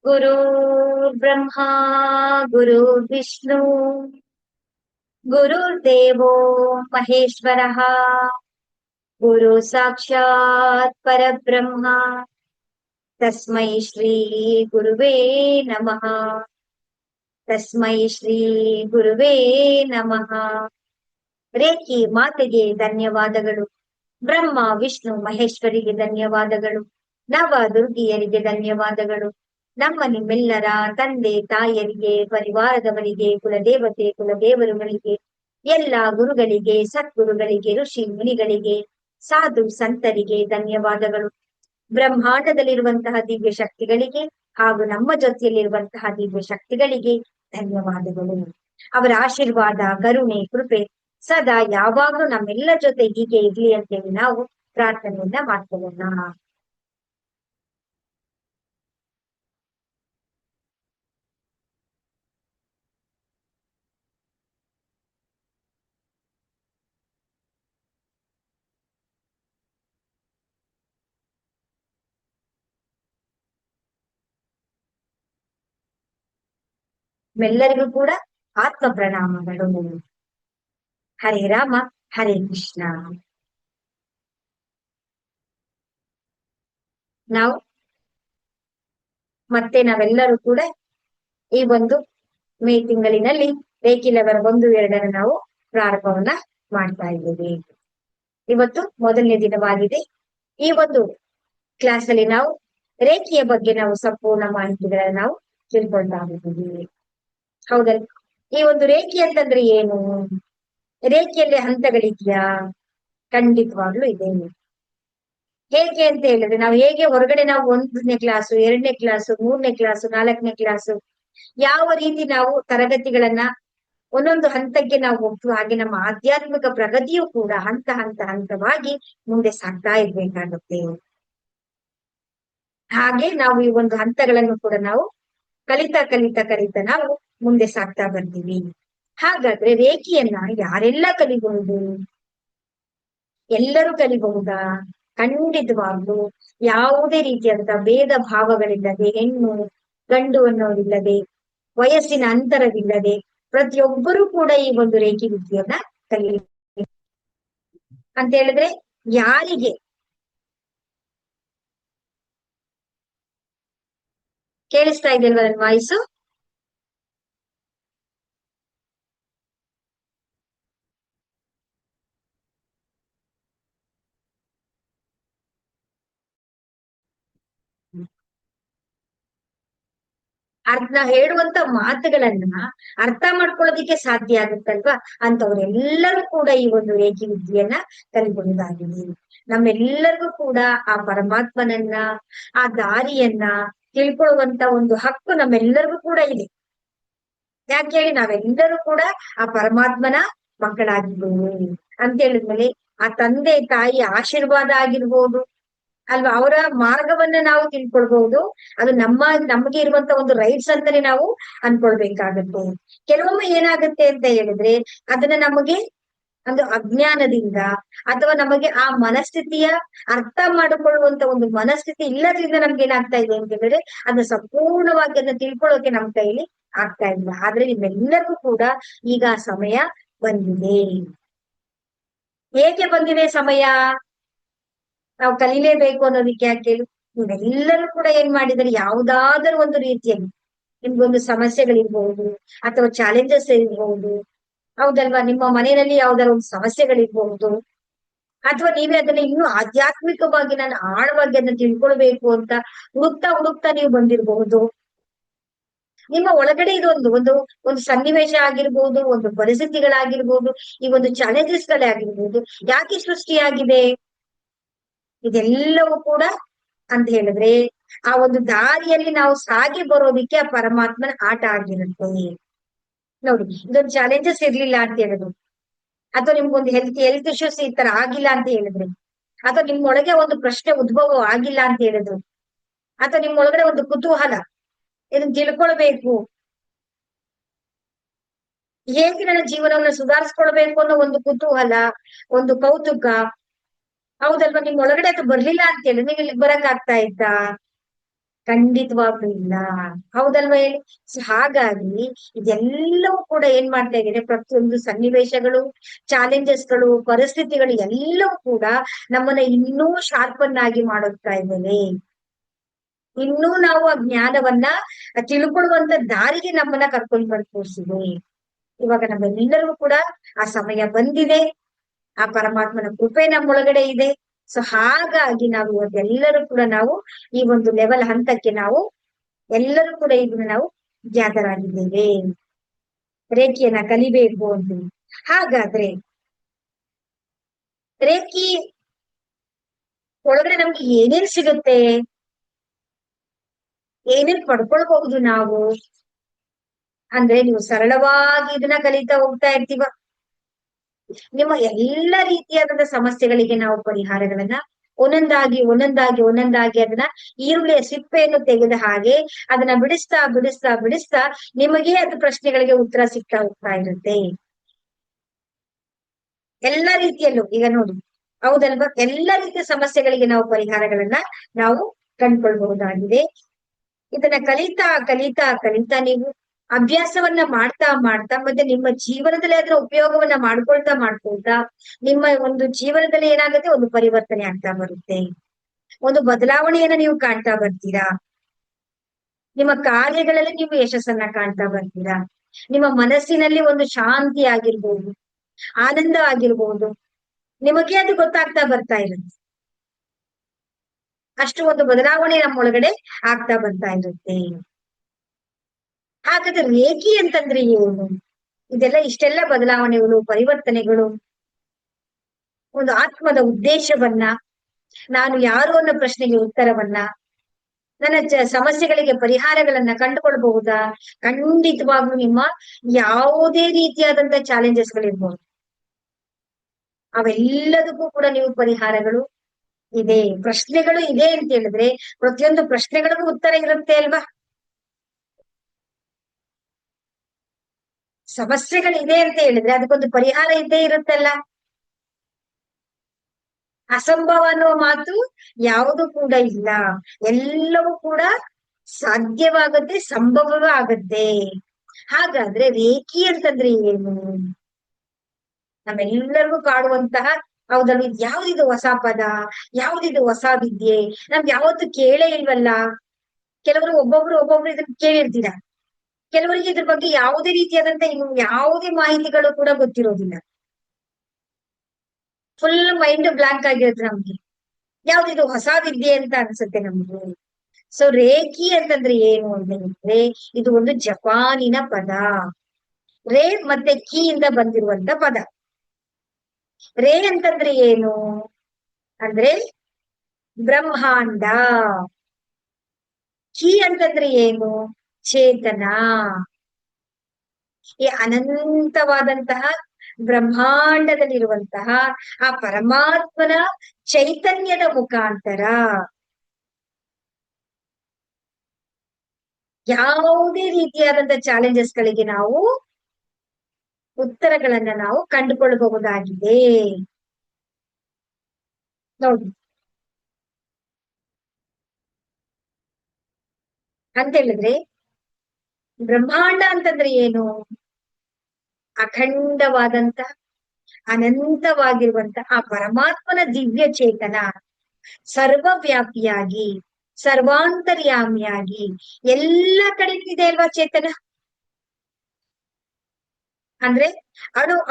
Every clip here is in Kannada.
गुरुर्ब्रह्मा गुरुर्विष्णु गुरुर्देवो महेश्वरः गुरु साक्षात् परब्रह्म तस्मै श्री गुरुवे नमः। तस्मै श्री गुरुवे नमः। ರೇಖಿ ಮಾತೆಗೆ ಧನ್ಯವಾದಗಳು. ಬ್ರಹ್ಮ ವಿಷ್ಣು ಮಹೇಶ್ವರಿಗೆ ಧನ್ಯವಾದಗಳು. ನವ ದುರ್ಗಿಯರಿಗೆ ಧನ್ಯವಾದಗಳು. ನಮ್ಮ ನಿಮ್ಮೆಲ್ಲರ ತಂದೆ ತಾಯರಿಗೆ, ಪರಿವಾರದವರಿಗೆ, ಕುಲದೇವತೆ ಕುಲದೇವರುಗಳಿಗೆ, ಎಲ್ಲ ಗುರುಗಳಿಗೆ, ಸದ್ಗುರುಗಳಿಗೆ, ಋಷಿ ಮುನಿಗಳಿಗೆ, ಸಾಧು ಸಂತರಿಗೆ ಧನ್ಯವಾದಗಳು. ಬ್ರಹ್ಮಾಂಡದಲ್ಲಿರುವಂತಹ ದಿವ್ಯ ಶಕ್ತಿಗಳಿಗೆ ಹಾಗೂ ನಮ್ಮ ಜೊತೆಯಲ್ಲಿರುವಂತಹ ದಿವ್ಯ ಶಕ್ತಿಗಳಿಗೆ ಧನ್ಯವಾದಗಳು. ಅವರ ಆಶೀರ್ವಾದ, ಕರುಣೆ, ಕೃಪೆ ಸದಾ ಯಾವಾಗ್ಲೂ ನಮ್ಮೆಲ್ಲ ಜೊತೆ ಹೀಗೆ ಇರ್ಲಿ ಅಂತೇಳಿ ನಾವು ಪ್ರಾರ್ಥನೆಯನ್ನ ಮಾಡ್ಕೊಳ್ಳೋಣ. ಎಲ್ಲರಿಗೂ ಕೂಡ ಆತ್ಮ ಪ್ರಣಾಮಗಳು. ಹರೇ ರಾಮ ಹರೇ ಕೃಷ್ಣ. ನಾವು ನಾವೆಲ್ಲರೂ ಕೂಡ ಈ ಒಂದು ಮೇ ತಿಂಗಳಿನಲ್ಲಿ ರೇಖಿ ಲೆವೆಲ್ 1-2 ನಾವು ಪ್ರಾರಂಭವನ್ನ ಮಾಡ್ತಾ ಇದ್ದೇವೆ. ಇವತ್ತು ಮೊದಲನೇ ದಿನವಾಗಿದೆ. ಈ ಒಂದು ಕ್ಲಾಸ್ ಅಲ್ಲಿ ನಾವು ರೇಖಿಯ ಬಗ್ಗೆ ನಾವು ಸಂಪೂರ್ಣ ಮಾಹಿತಿಗಳನ್ನ ನಾವು ತಿಳ್ಕೊಳ್ತಾ ಹೋಗಿದ್ದೀವಿ. ಹೌದಲ್ಲ? ಈ ಒಂದು ರೇಖಿ ಅಂತಂದ್ರೆ ಏನು? ರೇಖೆಯಲ್ಲಿ ಹಂತಗಳಿದ್ಯಾ? ಖಂಡಿತವಾಗ್ಲೂ ಇದೆ. ಹೇಗೆ ಅಂತ ಹೇಳಿದ್ರೆ, ನಾವು ಹೇಗೆ ಹೊರಗಡೆ ನಾವು 1ನೇ ಕ್ಲಾಸು, 2ನೇ ಕ್ಲಾಸು, 3ನೇ ಕ್ಲಾಸು, 4ನೇ ಕ್ಲಾಸು ಯಾವ ರೀತಿ ನಾವು ತರಗತಿಗಳನ್ನ ಒಂದೊಂದು ಹಂತಕ್ಕೆ ನಾವು ಹೋಗ್ತೀವಿ, ಹಾಗೆ ನಮ್ಮ ಆಧ್ಯಾತ್ಮಿಕ ಪ್ರಗತಿಯು ಕೂಡ ಹಂತವಾಗಿ ಮುಂದೆ ಸಾಗ್ತಾ ಇರ್ಬೇಕಾಗುತ್ತೆ. ಹಾಗೆ ನಾವು ಈ ಒಂದು ಹಂತಗಳನ್ನು ಕೂಡ ನಾವು ಕಲಿತಾ ನಾವು ಮುಂದೆ ಸಾಗ್ತಾ ಬರ್ತೀವಿ. ಹಾಗಾದ್ರೆ ರೇಖಿಯನ್ನ ಯಾರೆಲ್ಲ ಕಲಿಬಹುದು? ಎಲ್ಲರೂ ಕಲಿಬಹುದಾ? ಖಂಡಿತವಾಗ್ಲು ಯಾವುದೇ ರೀತಿಯಾದಂತಹ ಭೇದ ಭಾವಗಳಿಲ್ಲದೆ, ಹೆಣ್ಣು ಗಂಡು ಅನ್ನೋದಿಲ್ಲದೆ, ವಯಸ್ಸಿನ ಅಂತರವಿಲ್ಲದೆ ಪ್ರತಿಯೊಬ್ಬರೂ ಕೂಡ ಈ ಒಂದು ರೇಖಿ ವಿದ್ಯೆಯನ್ನ ಕಲಿ ಅಂತ ಹೇಳಿದ್ರೆ ಯಾರಿಗೆ ಕೇಳಿಸ್ತಾ ಇದೆಯಲ್ವಾ ನನ್ನ ವಾಯ್ಸು? ಹೇಳುವಂತ ಮಾತುಗಳನ್ನ ಅರ್ಥ ಮಾಡ್ಕೊಳ್ಳೋದಿಕ್ಕೆ ಸಾಧ್ಯ ಆಗುತ್ತಲ್ವಾ, ಅಂತವ್ರೆಲ್ಲರೂ ಕೂಡ ಈ ಒಂದು ರೇಖಿ ವಿದ್ಯೆಯನ್ನ ಕಲಿಬಹುದಾಗಿದೆ. ನಮ್ಮೆಲ್ಲರಿಗೂ ಕೂಡ ಆ ಪರಮಾತ್ಮನನ್ನ, ಆ ದಾರಿಯನ್ನ ತಿಳ್ಕೊಳ್ಳುವಂತ ಒಂದು ಹಕ್ಕು ನಮ್ಮೆಲ್ಲರಿಗೂ ಕೂಡ ಇದೆ. ಯಾಕೆ ಹೇಳಿ, ನಾವೆಲ್ಲರೂ ಕೂಡ ಆ ಪರಮಾತ್ಮನ ಮಕ್ಕಳಾಗಿದ್ದೇವೆ ಅಂತ ಹೇಳಿದ್ಮೇಲೆ ಆ ತಂದೆ ತಾಯಿ ಆಶೀರ್ವಾದ ಆಗಿರ್ಬೋದು ಅಲ್ವಾ, ಅವರ ಮಾರ್ಗವನ್ನ ನಾವು ತಿಳ್ಕೊಳ್ಬಹುದು. ಅದು ನಮಗೆ ಇರುವಂತ ಒಂದು ರೈಟ್ಸ್ ಅಂತಾನೆ ನಾವು ಅನ್ಕೊಳ್ಬೇಕಾಗತ್ತೆ. ಕೆಲವೊಮ್ಮೆ ಏನಾಗುತ್ತೆ ಅಂತ ಹೇಳಿದ್ರೆ, ಅದನ್ನ ನಮಗೆ ಒಂದು ಅಜ್ಞಾನದಿಂದ ಅಥವಾ ನಮಗೆ ಆ ಮನಸ್ಥಿತಿಯ ಅರ್ಥ ಮಾಡಿಕೊಳ್ಳುವಂತ ಒಂದು ಮನಸ್ಥಿತಿ ಇಲ್ಲದ್ರಿಂದ ನಮ್ಗೆ ಏನಾಗ್ತಾ ಇದೆ ಅಂತ ಹೇಳಿದ್ರೆ, ಅದನ್ನ ಸಂಪೂರ್ಣವಾಗಿ ಅದನ್ನ ತಿಳ್ಕೊಳ್ಳೋಕೆ ನಮ್ ಕೈಲಿ ಆಗ್ತಾ ಇಲ್ಲ. ಆದ್ರೆ ನಿಮ್ಮೆಲ್ಲರಿಗೂ ಕೂಡ ಈಗ ಸಮಯ ಬಂದಿದೆ. ಹೇಗೆ ಬಂದಿದೆ ಸಮಯ? ನಾವು ಕಲಿಲೇಬೇಕು ಅನ್ನೋದಕ್ಕೆ ಯಾಕೆ ಹೇಳಿ, ನೀವೆಲ್ಲರೂ ಕೂಡ ಏನ್ ಮಾಡಿದರೆ, ಯಾವುದಾದರೂ ಒಂದು ರೀತಿಯಲ್ಲಿ ನಿಮ್ಗೊಂದು ಸಮಸ್ಯೆಗಳಿರ್ಬಹುದು ಅಥವಾ ಚಾಲೆಂಜಸ್ ಇರಬಹುದು, ಹೌದಲ್ವಾ? ನಿಮ್ಮ ಮನೆಯಲ್ಲಿ ಯಾವ್ದಾದ್ರು ಒಂದು ಸಮಸ್ಯೆಗಳಿರ್ಬಹುದು, ಅಥವಾ ನೀವೇ ಅದನ್ನ ಇನ್ನೂ ಆಧ್ಯಾತ್ಮಿಕವಾಗಿ ನಾನು ಆಳವಾಗಿ ಅದನ್ನ ತಿಳ್ಕೊಳ್ಬೇಕು ಅಂತ ಹುಡುಕ್ತಾ ನೀವು ಬಂದಿರಬಹುದು. ನಿಮ್ಮ ಒಳಗಡೆ ಇದೊಂದು ಒಂದು ಒಂದು ಸನ್ನಿವೇಶ ಆಗಿರ್ಬೋದು, ಒಂದು ಪರಿಸ್ಥಿತಿಗಳಾಗಿರ್ಬೋದು, ಈ ಒಂದು ಚಾಲೆಂಜಸ್ ಗಳೇ ಆಗಿರ್ಬೋದು, ಯಾಕೆ ಸೃಷ್ಟಿಯಾಗಿದೆ? ಇದೆಲ್ಲವೂ ಕೂಡ ಅಂತ ಹೇಳಿದ್ರೆ ಆ ಒಂದು ದಾರಿಯಲ್ಲಿ ನಾವು ಸಾಗಿ ಬರೋದಿಕ್ಕೆ ಆ ಪರಮಾತ್ಮನ ಆಟ ಆಗಿರುತ್ತೆ. ನೋಡಿ, ಇದೊಂದು ಚಾಲೆಂಜಸ್ ಇರ್ಲಿಲ್ಲ ಅಂತ ಹೇಳಿದ್ರು, ಅಥವಾ ನಿಮ್ಗೊಂದು ಹೆಲ್ತ್ ಇಶ್ಯೂಸ್ ಈ ತರ ಆಗಿಲ್ಲ ಅಂತ ಹೇಳಿದ್ರೆ, ಅಥವಾ ನಿಮ್ಮೊಳಗೆ ಒಂದು ಪ್ರಶ್ನೆ ಉದ್ಭವ ಆಗಿಲ್ಲ ಅಂತ ಹೇಳಿದ್ರು, ಅಥವಾ ನಿಮ್ಮೊಳಗಡೆ ಒಂದು ಕುತೂಹಲ, ಇದನ್ನ ತಿಳ್ಕೊಳ್ಬೇಕು, ಹೇಗೆ ನನ್ನ ಜೀವನವನ್ನು ಸುಧಾರಿಸ್ಕೊಳ್ಬೇಕು ಅನ್ನೋ ಒಂದು ಕುತೂಹಲ, ಒಂದು ಕೌತುಕ, ಹೌದಲ್ವಾ? ನಿಮ್ ಒಳಗಡೆ ಅದು ಬರ್ಲಿಲ್ಲ ಅಂತ ಹೇಳಿ ನೀವು ಇಲ್ಲಿ ಬರಕ್ ಆಗ್ತಾ ಇತ್ತಾ? ಖಂಡಿತವಾಗ್ಲೂ ಇಲ್ಲ. ಹೌದಲ್ವಾ ಹೇಳಿ? ಸೊ ಹಾಗಾಗಿ ಇದೆಲ್ಲವೂ ಕೂಡ ಏನ್ ಮಾಡ್ತಾ ಇದೆ, ಪ್ರತಿಯೊಂದು ಸನ್ನಿವೇಶಗಳು, ಚಾಲೆಂಜಸ್ಗಳು, ಪರಿಸ್ಥಿತಿಗಳು ಎಲ್ಲವೂ ಕೂಡ ನಮ್ಮನ್ನ ಇನ್ನೂ ಶಾರ್ಪನ್ ಆಗಿ ಮಾಡುತ್ತಾ ಇದ್ದೇವೆ. ಇನ್ನೂ ನಾವು ಆ ಜ್ಞಾನವನ್ನ ತಿಳ್ಕೊಳ್ಳುವಂತ ದಾರಿಗೆ ನಮ್ಮನ್ನ ಕರ್ಕೊಂಡು ತೋರಿಸಿದೆ. ಇವಾಗ ನಮ್ಮೆಲ್ಲರಿಗೂ ಕೂಡ ಆ ಸಮಯ ಬಂದಿದೆ. ಆ ಪರಮಾತ್ಮನ ಕೃಪೆ ನಮ್ಮೊಳಗಡೆ ಇದೆ. ಸೊ ಹಾಗಾಗಿ ನಾವು ಇವತ್ತೆಲ್ಲರೂ ಕೂಡ ನಾವು ಈ ಒಂದು ಲೆವೆಲ್ ಹಂತಕ್ಕೆ ನಾವು ಎಲ್ಲರೂ ಕೂಡ ಇದನ್ನ ನಾವು ಗ್ಯಾದರ್ ಆಗಿದ್ದೇವೆ, ರೇಖಿಯನ್ನ ಕಲಿಬೇಕು ಅಂತ. ಹಾಗಾದ್ರೆ ರೇಖಿ ಒಳಗಡೆ ನಮ್ಗೆ ಏನೇನ್ ಸಿಗುತ್ತೆ, ಏನೇನ್ ಪಡ್ಕೊಳ್ಬಹುದು ನಾವು ಅಂದ್ರೆ, ನೀವು ಸರಳವಾಗಿ ಇದನ್ನ ಕಲಿತಾ ಹೋಗ್ತಾ ಇರ್ತೀವ, ನಿಮ್ಮ ಎಲ್ಲ ರೀತಿಯಾದಂತಹ ಸಮಸ್ಯೆಗಳಿಗೆ ನಾವು ಪರಿಹಾರಗಳನ್ನ ಒಂದೊಂದಾಗಿ ಅದನ್ನ ಈರುಳ್ಳಿಯ ಸಿಪ್ಪೆಯನ್ನು ತೆಗೆದ ಹಾಗೆ ಅದನ್ನ ಬಿಡಿಸ್ತಾ ಬಿಡಿಸ್ತಾ ಬಿಡಿಸ್ತಾ ನಿಮಗೆ ಅದು ಪ್ರಶ್ನೆಗಳಿಗೆ ಉತ್ತರ ಸಿಗ್ತಾ ಹೋಗ್ತಾ ಇರುತ್ತೆ. ಎಲ್ಲ ರೀತಿಯಲ್ಲೂ ಈಗ ನೋಡಿ, ಹೌದಲ್ವಾ? ಎಲ್ಲ ರೀತಿಯ ಸಮಸ್ಯೆಗಳಿಗೆ ನಾವು ಪರಿಹಾರಗಳನ್ನ ನಾವು ಕಂಡುಕೊಳ್ಬಹುದಾಗಿದೆ. ಇದನ್ನ ಕಲಿತಾ ಕಲಿತಾ ಕಲಿತಾ ನೀವು ಅಭ್ಯಾಸವನ್ನ ಮಾಡ್ತಾ ಮಾಡ್ತಾ ಮತ್ತೆ ನಿಮ್ಮ ಜೀವನದಲ್ಲಿ ಅದರ ಉಪಯೋಗವನ್ನ ಮಾಡ್ಕೊಳ್ತಾ ನಿಮ್ಮ ಒಂದು ಜೀವನದಲ್ಲಿ ಏನಾಗುತ್ತೆ, ಒಂದು ಪರಿವರ್ತನೆ ಆಗ್ತಾ ಬರುತ್ತೆ, ಒಂದು ಬದಲಾವಣೆಯನ್ನ ನೀವು ಕಾಣ್ತಾ ಬರ್ತೀರಾ. ನಿಮ್ಮ ಕಾರ್ಯಗಳಲ್ಲಿ ನೀವು ಯಶಸ್ಸನ್ನ ಕಾಣ್ತಾ ಬರ್ತೀರಾ. ನಿಮ್ಮ ಮನಸ್ಸಿನಲ್ಲಿ ಒಂದು ಶಾಂತಿ ಆಗಿರ್ಬೋದು, ಆನಂದ ಆಗಿರ್ಬೋದು, ನಿಮಗೆ ಅದು ಗೊತ್ತಾಗ್ತಾ ಬರ್ತಾ ಇರುತ್ತೆ. ಅಷ್ಟು ಒಂದು ಬದಲಾವಣೆ ನಮ್ಮೊಳಗಡೆ ಆಗ್ತಾ ಬರ್ತಾ ಇರುತ್ತೆ. ಹಾಗಾದ್ರೆ ರೇಖಿ ಅಂತಂದ್ರೆ ಏನು? ಇಷ್ಟೆಲ್ಲ ಬದಲಾವಣೆಗಳು, ಪರಿವರ್ತನೆಗಳು, ಒಂದು ಆತ್ಮದ ಉದ್ದೇಶವನ್ನ, ನಾನು ಯಾರು ಅನ್ನೋ ಪ್ರಶ್ನೆಗೆ ಉತ್ತರವನ್ನ, ನನ್ನ ಸಮಸ್ಯೆಗಳಿಗೆ ಪರಿಹಾರಗಳನ್ನ ಕಂಡುಕೊಳ್ಬಹುದಾ? ಖಂಡಿತವಾಗ್ಲೂ ನಿಮ್ಮ ಯಾವುದೇ ರೀತಿಯಾದಂತಹ ಚಾಲೆಂಜಸ್ ಗಳಿರ್ಬೋದು, ಅವೆಲ್ಲದಕ್ಕೂ ಕೂಡ ನೀವು ಪರಿಹಾರಗಳು ಇದೆ, ಪ್ರಶ್ನೆಗಳು ಇದೆ ಅಂತ ಹೇಳಿದ್ರೆ ಪ್ರತಿಯೊಂದು ಪ್ರಶ್ನೆಗಳಿಗೂ ಉತ್ತರ ಇರುತ್ತೆ ಅಲ್ವಾ? ಸಮಸ್ಯೆಗಳಿದೆ ಅಂತ ಹೇಳಿದ್ರೆ ಅದಕ್ಕೊಂದು ಪರಿಹಾರ ಇದ್ದೇ ಇರುತ್ತಲ್ಲ. ಅಸಂಭವ ಅನ್ನುವ ಮಾತು ಯಾವುದು ಕೂಡ ಇಲ್ಲ, ಎಲ್ಲವೂ ಕೂಡ ಸಾಧ್ಯವಾಗುತ್ತೆ, ಸಂಭವವೂ ಆಗತ್ತೆ. ಹಾಗಾದ್ರೆ ರೇಖಿ ಅಂತಂದ್ರೆ ಏನು? ನಮ್ಮೆಲ್ಲರಿಗೂ ಕಾಡುವಂತಹ, ಹೌದಲ್ವ, ಯಾವ್ದಿದು ಹೊಸ ಪದ, ಯಾವ್ದಿದು ಹೊಸ ವಿದ್ಯೆ, ನಮ್ಗೆ ಯಾವತ್ತು ಕೇಳೇ ಇಲ್ವಲ್ಲ. ಕೆಲವರು ಒಬ್ಬೊಬ್ರು ಇದನ್ನ ಕೇಳಿರ್ತೀರ, ಕೆಲವರಿಗೆ ಇದ್ರ ಬಗ್ಗೆ ಯಾವುದೇ ರೀತಿಯಾದಂತ ಯಾವುದೇ ಮಾಹಿತಿಗಳು ಕೂಡ ಗೊತ್ತಿರೋದಿಲ್ಲ. ಫುಲ್ ಮೈಂಡ್ ಬ್ಲಾಂಕ್ ಆಗಿರುತ್ತೆ ನಮ್ಗೆ, ಯಾವ್ದಿದು ಹೊಸ ವಿದ್ಯೆ ಅಂತ ಅನ್ಸುತ್ತೆ ನಮ್ಗೆ. ಸೊ ರೇಖಿ ಅಂತಂದ್ರೆ ಏನು ಅಂತಂದ್ರೆ, ಇದು ಒಂದು ಜಪಾನಿನ ಪದ. ರೇ ಮತ್ತೆ ಕಿ ಇಂದ ಬಂದಿರುವಂತ ಪದ. ರೇ ಅಂತಂದ್ರೆ ಏನು ಅಂದ್ರೆ ಬ್ರಹ್ಮಾಂಡ. ಕಿ ಅಂತಂದ್ರೆ ಏನು? ಚೇತನ. ಈ ಅನಂತವಾದಂತಹ ಬ್ರಹ್ಮಾಂಡದಲ್ಲಿರುವಂತಹ ಆ ಪರಮಾತ್ಮನ ಚೈತನ್ಯದ ಮುಖಾಂತರ ಯಾವುದೇ ರೀತಿಯಾದಂತಹ ಚಾಲೆಂಜಸ್ ಗಳಿಗೆ ನಾವು ಉತ್ತರಗಳನ್ನ ನಾವು ಕಂಡುಕೊಳ್ಳಬಹುದಾಗಿದೆ. ನೋಡಿ, ಅಂತ ಹೇಳಿದ್ರೆ ಬ್ರಹ್ಮಾಂಡ ಅಂತಂದ್ರೆ ಏನು? ಅಖಂಡವಾದಂತ ಅನಂತವಾಗಿರುವಂತ ಆ ಪರಮಾತ್ಮನ ದಿವ್ಯ ಚೇತನ ಸರ್ವವ್ಯಾಪಿಯಾಗಿ ಸರ್ವಾಂತರ್ಯಾಮಿಯಾಗಿ ಎಲ್ಲ ಕಡೆ ಇದೆ ಅಲ್ವಾ ಚೇತನ. ಅಂದ್ರೆ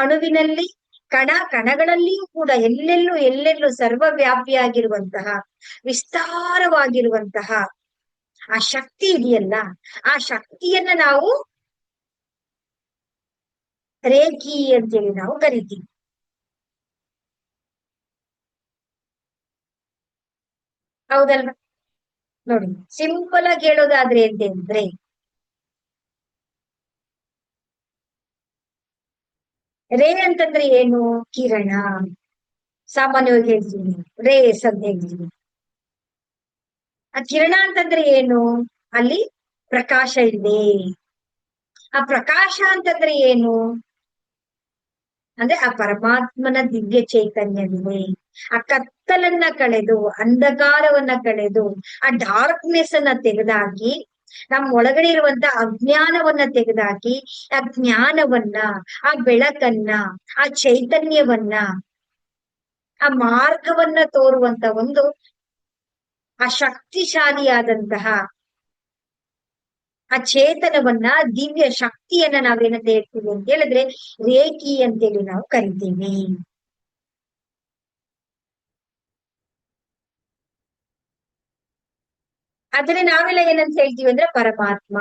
ಅಣುವಿನಲ್ಲಿ, ಕಣಗಳಲ್ಲಿಯೂ ಕೂಡ ಎಲ್ಲೆಲ್ಲೂ ಸರ್ವವ್ಯಾಪಿಯಾಗಿರುವಂತಹ ವಿಸ್ತಾರವಾಗಿರುವಂತಹ ಆ ಶಕ್ತಿ ಇದೆಯಲ್ಲ, ಆ ಶಕ್ತಿಯನ್ನ ನಾವು ರೇಖಿ ಅಂತೇಳಿ ನಾವು ಕರಿತೀವಿ. ಹೌದಲ್ವಾ? ನೋಡಿ, ಸಿಂಪಲ್ ಆಗಿ ಹೇಳೋದಾದ್ರೆ ಅಂತಂದ್ರೆ, ರೇ ಅಂತಂದ್ರೆ ಏನು? ಕಿರಣ. ಸಾಮಾನ್ಯವಾಗಿ ಹೇಳ್ತೀವಿ ರೇಸ್ ಅಂತ ಹೇಳ್ತೀವಿ. ಆ ಕಿರಣ ಅಂತಂದ್ರೆ ಏನು? ಅಲ್ಲಿ ಪ್ರಕಾಶ ಇದೆ. ಆ ಪ್ರಕಾಶ ಅಂತಂದ್ರೆ ಏನು ಅಂದ್ರೆ ಆ ಪರಮಾತ್ಮನ ದಿವ್ಯ ಚೈತನ್ಯವಿದೆ. ಆ ಕತ್ತಲನ್ನ ಕಳೆದು, ಅಂಧಕಾರವನ್ನ ಕಳೆದು, ಆ ಡಾರ್ಕ್ನೆಸ್ ಅನ್ನ ತೆಗೆದಾಕಿ, ನಮ್ ಒಳಗಡೆ ಇರುವಂತ ಅಜ್ಞಾನವನ್ನ ತೆಗೆದಾಕಿ, ಆ ಜ್ಞಾನವನ್ನ, ಆ ಬೆಳಕನ್ನ, ಆ ಚೈತನ್ಯವನ್ನ, ಆ ಮಾರ್ಗವನ್ನ ತೋರುವಂತ ಒಂದು ಆ ಶಕ್ತಿಶಾಲಿಯಾದಂತಹ ಆ ಚೇತನವನ್ನ, ದಿವ್ಯ ಶಕ್ತಿಯನ್ನ ನಾವೇನಂತ ಹೇಳ್ತೀವಿ ಅಂತ ಹೇಳಿದ್ರೆ ರೇಖಿ ಅಂತೇಳಿ ನಾವು ಕರಿತೀವಿ. ಆದ್ರೆ ನಾವೆಲ್ಲ ಏನಂತ ಹೇಳ್ತೀವಿ ಅಂದ್ರೆ ಪರಮಾತ್ಮ.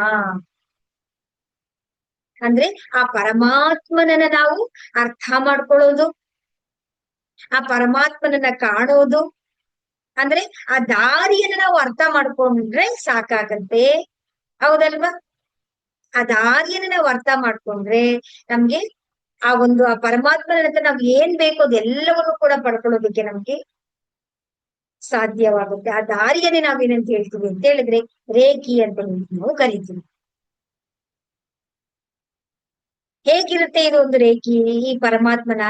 ಅಂದ್ರೆ ಆ ಪರಮಾತ್ಮನನ್ನ ನಾವು ಅರ್ಥ ಮಾಡ್ಕೊಳ್ಳೋದು, ಆ ಪರಮಾತ್ಮನನ್ನ ಕಾಣೋದು, ಅಂದ್ರೆ ಆ ದಾರಿಯನ್ನ ನಾವು ಅರ್ಥ ಮಾಡ್ಕೊಂಡ್ರೆ ಸಾಕಾಗತ್ತೆ. ಹೌದಲ್ವಾ? ಆ ದಾರಿಯನ್ನ ನಾವು ಅರ್ಥ ಮಾಡ್ಕೊಂಡ್ರೆ ನಮ್ಗೆ ಆ ಪರಮಾತ್ಮನ ಹತ್ರ ನಾವ್ ಏನ್ ಬೇಕೋ ಅದೆಲ್ಲವನ್ನು ಕೂಡ ಪಡ್ಕೊಳ್ಳೋದಕ್ಕೆ ನಮ್ಗೆ ಸಾಧ್ಯವಾಗುತ್ತೆ. ಆ ದಾರಿಯನ್ನೇ ನಾವೇನಂತ ಹೇಳ್ತೀವಿ ಅಂತ ಹೇಳಿದ್ರೆ ರೇಖಿ ಅಂತ ಹೇಳಿ ನಾವು ಕರಿತೀವಿ. ಹೇಗಿರುತ್ತೆ ಇದು ಒಂದು ರೇಖಿ, ಈ ಪರಮಾತ್ಮನ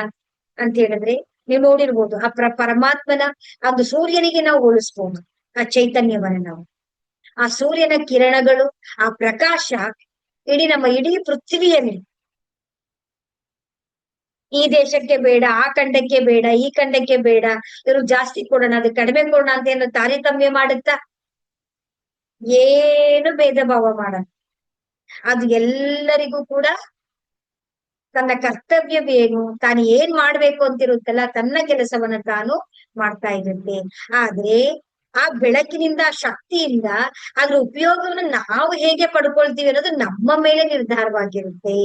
ಅಂತ ಹೇಳಿದ್ರೆ ನೀವು ನೋಡಿರ್ಬೋದು, ಆ ಪರಮಾತ್ಮನ ಒಂದು ಸೂರ್ಯನಿಗೆ ನಾವು ಹೋಲಿಸ್ಬೋದು. ಆ ಚೈತನ್ಯವನ್ನ ನಾವು, ಆ ಸೂರ್ಯನ ಕಿರಣಗಳು, ಆ ಪ್ರಕಾಶ ಇಡೀ ಪೃಥ್ವಿಯಲ್ಲಿ, ಈ ದೇಶಕ್ಕೆ ಬೇಡ, ಆ ಖಂಡಕ್ಕೆ ಬೇಡ, ಈ ಖಂಡಕ್ಕೆ ಬೇಡ, ಇವರು ಜಾಸ್ತಿ ಕೊಡೋಣ, ಅದು ಕಡಿಮೆ ಕೊಡೋಣ ಅಂತ ಏನೋ ತಾರತಮ್ಯ ಮಾಡುತ್ತಾ, ಏನು ಭೇದ ಭಾವ ಮಾಡಲ್ಲ. ಅದು ಎಲ್ಲರಿಗೂ ಕೂಡ ತನ್ನ ಕರ್ತವ್ಯವೇನು, ತಾನು ಏನ್ ಮಾಡ್ಬೇಕು ಅಂತಿರುತ್ತಲ್ಲ, ತನ್ನ ಕೆಲಸವನ್ನ ತಾನು ಮಾಡ್ತಾ ಇರುತ್ತೆ. ಆದ್ರೆ ಆ ಬೆಳಕಿನಿಂದ, ಆ ಶಕ್ತಿಯಿಂದ ಅದ್ರ ಉಪಯೋಗವನ್ನು ನಾವು ಹೇಗೆ ಪಡ್ಕೊಳ್ತೀವಿ ಅನ್ನೋದು ನಮ್ಮ ಮೇಲೆ ನಿರ್ಧಾರವಾಗಿರುತ್ತೆ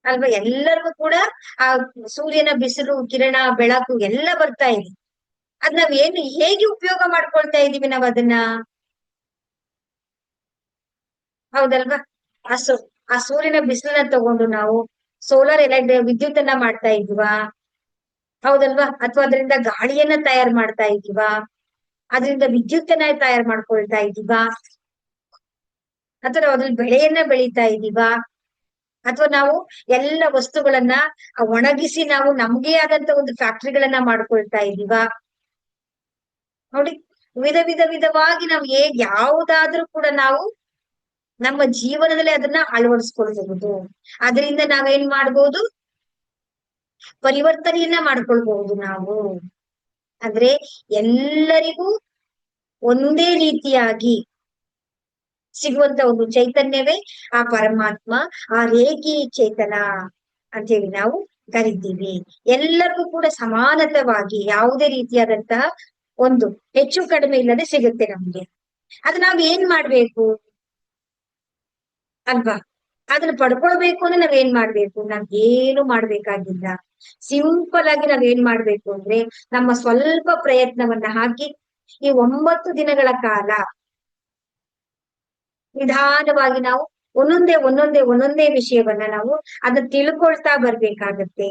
ಅಲ್ವಾ? ಎಲ್ಲರಿಗೂ ಕೂಡ ಆ ಸೂರ್ಯನ ಬಿಸಿಲು, ಕಿರಣ, ಬೆಳಕು ಎಲ್ಲ ಬರ್ತಾ ಇದೆ. ಅದ್ ನಾವ್ ಏನು ಹೇಗೆ ಉಪಯೋಗ ಮಾಡ್ಕೊಳ್ತಾ ಇದೀವಿ ನಾವ್ ಅದನ್ನ? ಹೌದಲ್ವಾ? ಆ ಸು ಆ ಸೂರ್ಯನ ಬಿಸಿಲನ್ನ ತಗೊಂಡು ನಾವು ಸೋಲಾರ್ ವಿದ್ಯುತ್ ಅನ್ನ ಮಾಡ್ತಾ ಇದೀವಾ? ಹೌದಲ್ವಾ? ಅಥವಾ ಅದರಿಂದ ಗಾಳಿಯನ್ನ ತಯಾರು ಮಾಡ್ತಾ ಇದೀವಾ? ಅದರಿಂದ ವಿದ್ಯುತ್ತನ್ನ ತಯಾರು ಮಾಡ್ಕೊಳ್ತಾ ಇದೀವಾ? ಅಥವಾ ನಾವು ಅದ್ರಲ್ಲಿ ಬೆಳೆಯನ್ನ ಬೆಳೀತಾ ಇದೀವಾ? ಅಥವಾ ನಾವು ಎಲ್ಲ ವಸ್ತುಗಳನ್ನ ಒಣಗಿಸಿ ನಾವು ನಮ್ಗೆ ಆದಂತ ಒಂದು ಫ್ಯಾಕ್ಟ್ರಿಗಳನ್ನ ಮಾಡ್ಕೊಳ್ತಾ ಇದೀವಾ? ನೋಡಿ, ವಿಧವಾಗಿ ನಾವು ಯಾವುದಾದ್ರೂ ಕೂಡ ನಾವು ನಮ್ಮ ಜೀವನದಲ್ಲಿ ಅದನ್ನ ಅಳವಡಿಸ್ಕೊಳ್ಬಹುದು. ಅದರಿಂದ ನಾವೇನ್ ಮಾಡ್ಬೋದು? ಪರಿವರ್ತನೆಯನ್ನ ಮಾಡ್ಕೊಳ್ಬಹುದು ನಾವು. ಅಂದ್ರೆ ಎಲ್ಲರಿಗೂ ಒಂದೇ ರೀತಿಯಾಗಿ ಸಿಗುವಂತ ಒಂದು ಚೈತನ್ಯವೇ ಆ ಪರಮಾತ್ಮ, ಆ ರೇಖಿ ಚೇತನ ಅಂತೇಳಿ ನಾವು ಕರಿತೀವಿ. ಎಲ್ಲರಿಗೂ ಕೂಡ ಸಮಾನತವಾಗಿ ಯಾವುದೇ ರೀತಿಯಾದಂತಹ ಒಂದು ಹೆಚ್ಚು ಕಡಿಮೆ ಇಲ್ಲದೆ ಸಿಗುತ್ತೆ ನಮ್ಗೆ. ಅದು ನಾವ್ ಏನ್ ಮಾಡ್ಬೇಕು ಅಲ್ವಾ? ಅದನ್ನ ಪಡ್ಕೊಳ್ಬೇಕು ಅಂದ್ರೆ ನಾವೇನ್ ಮಾಡ್ಬೇಕು? ಏನು ಮಾಡ್ಬೇಕಾಗಿಲ್ಲ. ಸಿಂಪಲ್ ಆಗಿ ನಾವೇನ್ ಮಾಡ್ಬೇಕು ಅಂದ್ರೆ ನಮ್ಮ ಸ್ವಲ್ಪ ಪ್ರಯತ್ನವನ್ನ ಹಾಕಿ ಈ 9 ದಿನಗಳ ಕಾಲ ನಿಧಾನವಾಗಿ ನಾವು ಒಂದೊಂದೇ ವಿಷಯವನ್ನ ನಾವು ಅದನ್ನ ತಿಳ್ಕೊಳ್ತಾ ಬರ್ಬೇಕಾಗತ್ತೆ.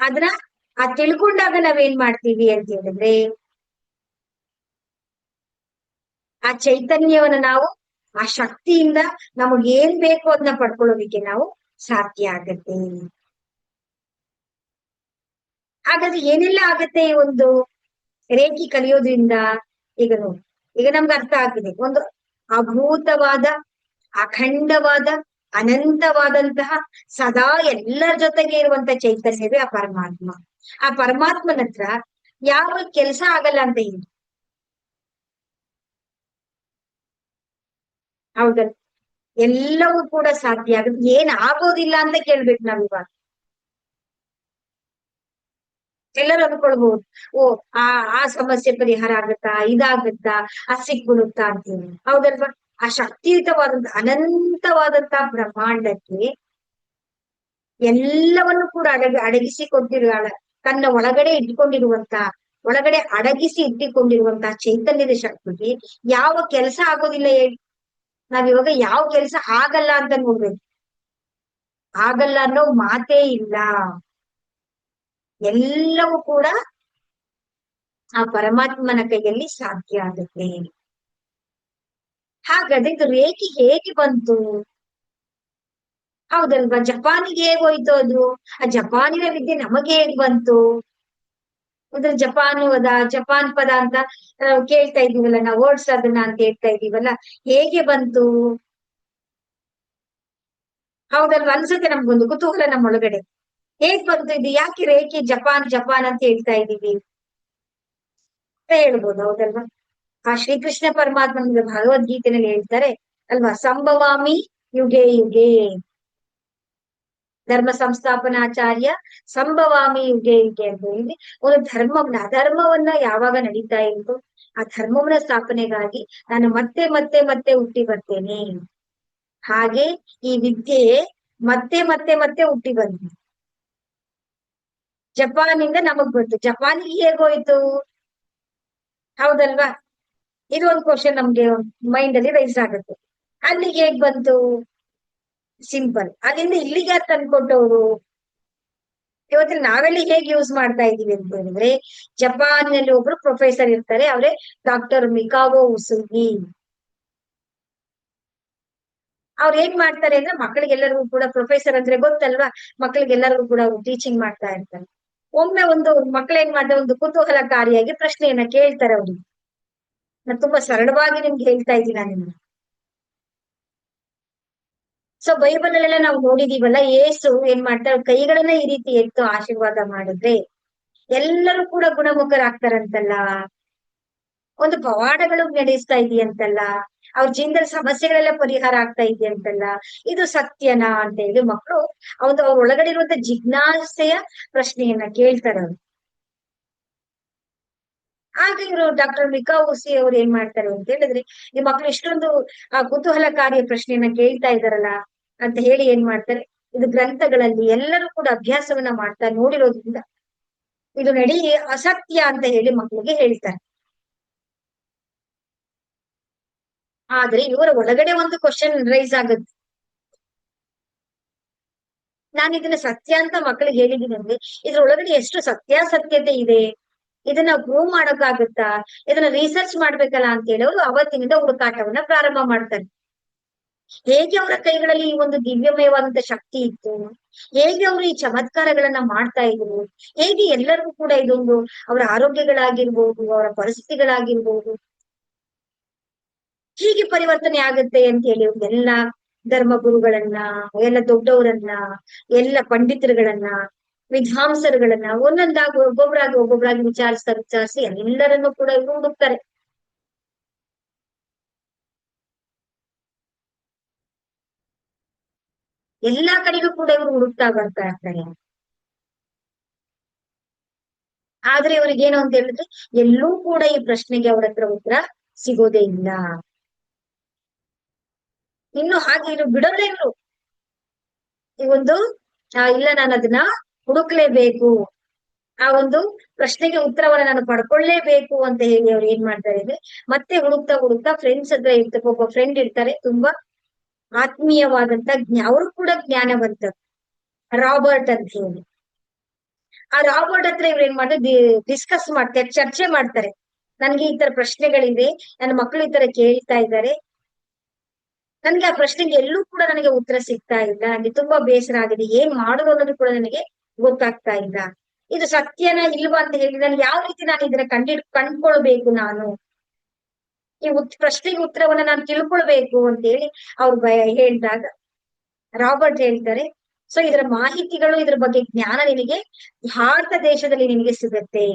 ಅದನ್ನ ತಿಳ್ಕೊಂಡಾಗ ನಾವೇನ್ ಮಾಡ್ತೀವಿ ಅಂತ ಹೇಳಿದ್ರೆ ಆ ಚೈತನ್ಯವನ್ನ ನಾವು ಆ ಶಕ್ತಿಯಿಂದ ನಮಗ್ ಏನ್ ಬೇಕು ಅದನ್ನ ಪಡ್ಕೊಳ್ಳೋದಿಕ್ಕೆ ನಾವು ಸಾಧ್ಯ ಆಗತ್ತೆ. ಹಾಗಾದ್ರೆ ಏನೆಲ್ಲ ಆಗತ್ತೆ ಈ ಒಂದು ರೇಖಿ ಕಲಿಯೋದ್ರಿಂದ? ಈಗ ನೋಡಿ, ಈಗ ನಮ್ಗೆ ಅರ್ಥ ಆಗಿದೆ, ಒಂದು ಅಭೂತವಾದ, ಅಖಂಡವಾದ, ಅನಂತವಾದಂತಹ, ಸದಾ ಎಲ್ಲರ ಜೊತೆಗೆ ಇರುವಂತ ಚೈತನ್ಯವೇ ಆ ಪರಮಾತ್ಮ. ಆ ಪರಮಾತ್ಮನ ಹತ್ರ ಯಾವ ಕೆಲಸ ಆಗಲ್ಲ ಅಂತ ಹೇಳಿ. ಹೌದಲ್ಲ? ಎಲ್ಲವೂ ಕೂಡ ಸಾಧ್ಯ ಆಗುತ್ತೆ. ಏನ್ ಆಗೋದಿಲ್ಲ ಅಂತ ಕೇಳ್ಬೇಕು ನಾವಿವಾಗ. ಎಲ್ಲರೂ ಅನ್ಕೊಳ್ಬಹುದು, ಓ ಆ ಸಮಸ್ಯೆ ಪರಿಹಾರ ಆಗತ್ತಾ, ಇದಾಗತ್ತಾ, ಸಿಕ್ಬಿಡುತ್ತಾ ಅಂತೇಳಿ. ಹೌದಲ್ವಾ? ಆ ಶಕ್ತಿಯುತವಾದಂತ ಅನಂತವಾದಂತಹ ಬ್ರಹ್ಮಾಂಡಕ್ಕೆ ಎಲ್ಲವನ್ನು ಕೂಡ ಅಡಗಿಸಿಕೊಂಡಿರುವ, ತನ್ನ ಒಳಗಡೆ ಇಟ್ಕೊಂಡಿರುವಂತ, ಒಳಗಡೆ ಅಡಗಿಸಿ ಇಟ್ಟಿಕೊಂಡಿರುವಂತಹ ಚೈತನ್ಯದ ಶಕ್ತಿಗೆ ಯಾವ ಕೆಲಸ ಆಗೋದಿಲ್ಲ ಹೇಳಿ? ನಾವಿವಾಗ ಯಾವ ಕೆಲಸ ಆಗಲ್ಲ ಅಂತ ನೋಡ್ಬೇಕು. ಆಗಲ್ಲ ಅನ್ನೋ ಮಾತೇ ಇಲ್ಲ. ಎಲ್ಲವೂ ಕೂಡ ಆ ಪರಮಾತ್ಮನ ಕೈಯಲ್ಲಿ ಸಾಧ್ಯ ಆಗುತ್ತೆ. ಹಾಗಾದ್ರೆ ಇದು ರೇಖೆ ಹೇಗೆ ಬಂತು? ಹೌದಲ್ವಾ? ಜಪಾನಿಗೆ ಹೇಗ್ ಹೋಯ್ತು ಅದು? ಆ ಜಪಾನಿನ ವಿದ್ಯೆ ನಮಗೆ ಹೇಗ್ ಬಂತು? ಅಂದ್ರೆ ಜಪಾನ್ ಪದ, ಜಪಾನ್ ಪದ ಅಂತ ಕೇಳ್ತಾ ಇದೀವಲ್ಲ ನಾವು, ವರ್ಡ್ಸ್ ಅದನ್ನ ಅಂತ ಹೇಳ್ತಾ ಇದೀವಲ್ಲ, ಹೇಗೆ ಬಂತು? ಹೌದಲ್ವಾ? ಅನ್ಸುತ್ತೆ ನಮ್ಗೊಂದು ಕುತೂಹಲ ನಮ್ಮೊಳಗಡೆ. ಹೇಗ್ ಬಂತು ಇದು? ಯಾಕೆ ರೇಖೆ ಜಪಾನ್ ಜಪಾನ್ ಅಂತ ಹೇಳ್ತಾ ಇದೀವಿ ಅಂತ ಹೇಳ್ಬೋದು, ಹೌದಲ್ವಾ? ಆ ಶ್ರೀಕೃಷ್ಣ ಪರಮಾತ್ಮ ನಮ್ಗೆ ಭಗವದ್ಗೀತೆನಲ್ಲಿ ಹೇಳ್ತಾರೆ ಅಲ್ವಾ, ಸಂಭವಾಮಿ ಯುಗೆ ಯುಗೆ, ಧರ್ಮ ಸಂಸ್ಥಾಪನಾಚಾರ್ಯ ಸಂಭವಾಮಿ ಯುಗೆ ಯುಗೆ ಅಂತ ಹೇಳಿ ಒಂದು ಧರ್ಮವನ್ನ, ಅಧರ್ಮವನ್ನ ಯಾವಾಗ ನಡೀತಾ ಇತ್ತು ಆ ಧರ್ಮವನ್ನ ಸ್ಥಾಪನೆಗಾಗಿ ನಾನು ಮತ್ತೆ ಮತ್ತೆ ಮತ್ತೆ ಹುಟ್ಟಿ ಬರ್ತೇನೆ. ಹಾಗೆ ಈ ವಿದ್ಯೆ ಮತ್ತೆ ಮತ್ತೆ ಮತ್ತೆ ಹುಟ್ಟಿ ಬಂತು. ಜಪಾನಿಂದ ನಮಗ್ ಬಂತು, ಜಪಾನಿಗೆ ಹೇಗೋಯ್ತು? ಹೌದಲ್ವಾ? ಇದು ಒಂದು ಕ್ವಶನ್ ನಮ್ಗೆ ಮೈಂಡ್ ಅಲ್ಲಿ ರೈಸ್ ಆಗುತ್ತೆ. ಅಲ್ಲಿಗೆ ಹೇಗ್ ಬಂತು? ಸಿಂಪಲ್, ಅಲ್ಲಿಂದ ಇಲ್ಲಿಗೆ ಯಾರು ತಂದ್ಕೊಟ್ಟವ್ರು? ಇವತ್ತಿನ ನಾವೆಲ್ಲಿ ಹೇಗೆ ಯೂಸ್ ಮಾಡ್ತಾ ಇದೀವಿ ಅಂತ ಹೇಳಿದ್ರೆ, ಜಪಾನ್ನಲ್ಲಿ ಒಬ್ರು ಪ್ರೊಫೆಸರ್ ಇರ್ತಾರೆ, ಅವರೇ ಡಾಕ್ಟರ್ ಮಿಕಾವೋ ಉಸುಗಿ. ಅವ್ರು ಏನ್ ಮಾಡ್ತಾರೆ ಅಂದ್ರೆ ಮಕ್ಕಳಿಗೆಲ್ಲರಿಗೂ ಕೂಡ, ಪ್ರೊಫೆಸರ್ ಅಂದ್ರೆ ಗೊತ್ತಲ್ವಾ, ಮಕ್ಕಳಿಗೆಲ್ಲರಿಗೂ ಕೂಡ ಟೀಚಿಂಗ್ ಮಾಡ್ತಾ ಇರ್ತಾರೆ. ಒಮ್ಮೆ ಒಂದು ಮಕ್ಳು ಏನ್ ಮಾಡ್ತಾರೆ, ಒಂದು ಕುತೂಹಲಕಾರಿಯಾಗಿ ಪ್ರಶ್ನೆಯನ್ನ ಕೇಳ್ತಾರೆ ಅವ್ರಿಗೆ. ನಾನು ತುಂಬಾ ಸರಳವಾಗಿ ನಿಮ್ಗೆ ಹೇಳ್ತಾ ಇದ್ದೀನಿ ನಾನು. ಸೊ ಬೈಬಲ್ ಅಲ್ಲೆಲ್ಲ ನಾವು ನೋಡಿದೀವಲ್ಲ, ಏಸು ಏನ್ ಮಾಡ್ತಾರೆ, ಕೈಗಳನ್ನ ಈ ರೀತಿ ಎತ್ತು ಆಶೀರ್ವಾದ ಮಾಡಿದ್ರೆ ಎಲ್ಲರೂ ಕೂಡ ಗುಣಮುಖರಾಗ್ತಾರಂತಲ್ಲ, ಒಂದು ಪವಾಡಗಳು ನಡೆಸ್ತಾ ಇದೆಯಂತಲ್ಲ, ಅವ್ರ ಜೀವನದಲ್ಲಿ ಸಮಸ್ಯೆಗಳೆಲ್ಲ ಪರಿಹಾರ ಆಗ್ತಾ ಇದೆಯಂತಲ್ಲ, ಇದು ಸತ್ಯನಾ ಅಂತ ಹೇಳಿ ಮಕ್ಕಳು ಅವ್ರ ಒಳಗಡೆ ಇರುವಂತ ಜಿಜ್ಞಾಸೆಯ ಪ್ರಶ್ನೆಯನ್ನ ಕೇಳ್ತಾರೆ ಅವ್ರು. ಆಗ ಇವರು ಡಾಕ್ಟರ್ ಮಿಕಾ ಉಸಿ ಅವ್ರು ಏನ್ ಮಾಡ್ತಾರೆ ಅಂತ ಹೇಳಿದ್ರೆ, ಈ ಮಕ್ಳು ಇಷ್ಟೊಂದು ಕುತೂಹಲಕಾರಿಯ ಪ್ರಶ್ನೆಯನ್ನ ಕೇಳ್ತಾ ಇದಾರಲ್ಲ ಅಂತ ಹೇಳಿ ಏನ್ ಮಾಡ್ತಾರೆ, ಇದು ಗ್ರಂಥಗಳಲ್ಲಿ ಎಲ್ಲರೂ ಕೂಡ ಅಭ್ಯಾಸವನ್ನ ಮಾಡ್ತಾ ನೋಡಿರೋದ್ರಿಂದ ಇದು ನಡಿ ಅಸತ್ಯ ಅಂತ ಹೇಳಿ ಮಕ್ಕಳಿಗೆ ಹೇಳ್ತಾರೆ. ಆದ್ರೆ ಇವರ ಒಳಗಡೆ ಒಂದು ಕ್ವಶನ್ ರೈಸ್ ಆಗುತ್ತೆ, ನಾನು ಇದನ್ನ ಸತ್ಯ ಅಂತ ಮಕ್ಕಳಿಗೆ ಹೇಳಿದೀನಿ ಅಂದ್ರೆ ಇದ್ರ ಒಳಗಡೆ ಎಷ್ಟು ಸತ್ಯಾಸತ್ಯತೆ ಇದೆ, ಇದನ್ನ ಪ್ರೂವ್ ಮಾಡಕ್ಕಾಗುತ್ತಾ, ಇದನ್ನ ರಿಸರ್ಚ್ ಮಾಡ್ಬೇಕಲ್ಲ ಅಂತ ಹೇಳಿ ಅವರು ಅವತ್ತಿನಿಂದ ಹುಡುಕಾಟವನ್ನ ಪ್ರಾರಂಭ ಮಾಡ್ತಾರೆ. ಹೇಗೆ ಅವರ ಕೈಗಳಲ್ಲಿ ಈ ಒಂದು ದಿವ್ಯಮಯವಾದಂತ ಶಕ್ತಿ ಇತ್ತು, ಹೇಗೆ ಅವರು ಈ ಚಮತ್ಕಾರಗಳನ್ನ ಮಾಡ್ತಾ ಇದ್ರು, ಹೇಗೆ ಎಲ್ಲರಿಗೂ ಕೂಡ ಇದೊಂದು ಅವರ ಆರೋಗ್ಯಗಳಾಗಿರ್ಬೋದು, ಅವರ ಪರಿಸ್ಥಿತಿಗಳಾಗಿರ್ಬೋದು ಹೀಗೆ ಪರಿವರ್ತನೆ ಆಗುತ್ತೆ ಅಂತ ಹೇಳಿ ಎಲ್ಲ ಧರ್ಮಗುರುಗಳನ್ನ, ಎಲ್ಲ ದೊಡ್ಡವರನ್ನ, ಎಲ್ಲ ಪಂಡಿತರುಗಳನ್ನ, ವಿದ್ವಾಂಸರುಗಳನ್ನ ಒಂದೊಂದಾಗಿ ಒಬ್ಬೊಬ್ಬರಾಗಿ ವಿಚಾರಿಸಿ ಎಲ್ಲರನ್ನೂ ಕೂಡ ಇವರು ಹುಡುಕ್ತಾರೆ. ಎಲ್ಲಾ ಕಡೆಗೂ ಕೂಡ ಇವರು ಹುಡುಕ್ತಾ ಬರ್ತಾ ಇರ್ತಾರೆ. ಆದ್ರೆ ಇವ್ರಿಗೇನು ಅಂತ ಹೇಳಿದ್ರೆ ಎಲ್ಲೂ ಕೂಡ ಈ ಪ್ರಶ್ನೆಗೆ ಅವ್ರ ಹತ್ರ ಉತ್ತರ ಸಿಗೋದೇ ಇಲ್ಲ. ಇನ್ನು ಹಾಗೆ ಇನ್ನು ಬಿಡೋದೇ ಇವ್ರು ಈ ಒಂದು ಇಲ್ಲ ನಾನು ಅದನ್ನ ಹುಡುಕ್ಲೇಬೇಕು, ಆ ಒಂದು ಪ್ರಶ್ನೆಗೆ ಉತ್ತರವನ್ನ ನಾನು ಪಡ್ಕೊಳ್ಳೇಬೇಕು ಅಂತ ಹೇಳಿ ಅವ್ರು ಏನ್ ಮಾಡ್ತಾರೆ ಅಂದ್ರೆ ಮತ್ತೆ ಹುಡುಕ್ತಾ ಹುಡುಕ್ತಾ ಫ್ರೆಂಡ್ಸ್ ಹತ್ರ ಇರ್ತಾರೆ, ಒಬ್ಬ ಫ್ರೆಂಡ್ ಇರ್ತಾರೆ ತುಂಬಾ ಆತ್ಮೀಯವಾದಂತ ಅವರು ಕೂಡ ಜ್ಞಾನವಂತರು, ರಾಬರ್ಟ್ ಅಂತ ಹೇಳಿ. ಆ ರಾಬರ್ಟ್ ಹತ್ರ ಇವ್ರು ಏನ್ ಮಾಡ್ತಾರೆ, ಡಿಸ್ಕಸ್ ಮಾಡ್ತಾರೆ, ಚರ್ಚೆ ಮಾಡ್ತಾರೆ. ನನ್ಗೆ ಈ ತರ ಪ್ರಶ್ನೆಗಳಿದೆ, ನನ್ನ ಮಕ್ಕಳು ಈ ತರ ಕೇಳ್ತಾ ಇದ್ದಾರೆ, ನನ್ಗೆ ಆ ಪ್ರಶ್ನೆಗೆ ಎಲ್ಲೂ ಕೂಡ ನನಗೆ ಉತ್ತರ ಸಿಗ್ತಾ ಇಲ್ಲ, ನನಗೆ ತುಂಬಾ ಬೇಸರ ಆಗಿದೆ, ಏನ್ ಮಾಡುದು ಅನ್ನೋದು ಕೂಡ ನನಗೆ ಗೊತ್ತಾಗ್ತಾ ಇಲ್ಲ, ಇದು ಸತ್ಯನ ಇಲ್ವಾ ಅಂತ ಹೇಳಿ ನಾನು ಯಾವ ರೀತಿ ನಾನು ಇದನ್ನ ಕಂಡ್ಕೊಳ್ಬೇಕು, ನಾನು ಈ ಪ್ರಶ್ನೆಗೆ ಉತ್ತರವನ್ನ ನಾನು ತಿಳ್ಕೊಳ್ಬೇಕು ಅಂತ ಹೇಳಿ ಅವ್ರು ಹೇಳಿದಾಗ ರಾಬರ್ಟ್ ಹೇಳ್ತಾರೆ, ಸೊ ಇದರ ಮಾಹಿತಿಗಳು, ಇದ್ರ ಬಗ್ಗೆ ಜ್ಞಾನ ನಿನಗೆ ಭಾರತ ದೇಶದಲ್ಲಿ ನಿನಗೆ ಸಿಗತ್ತೆ,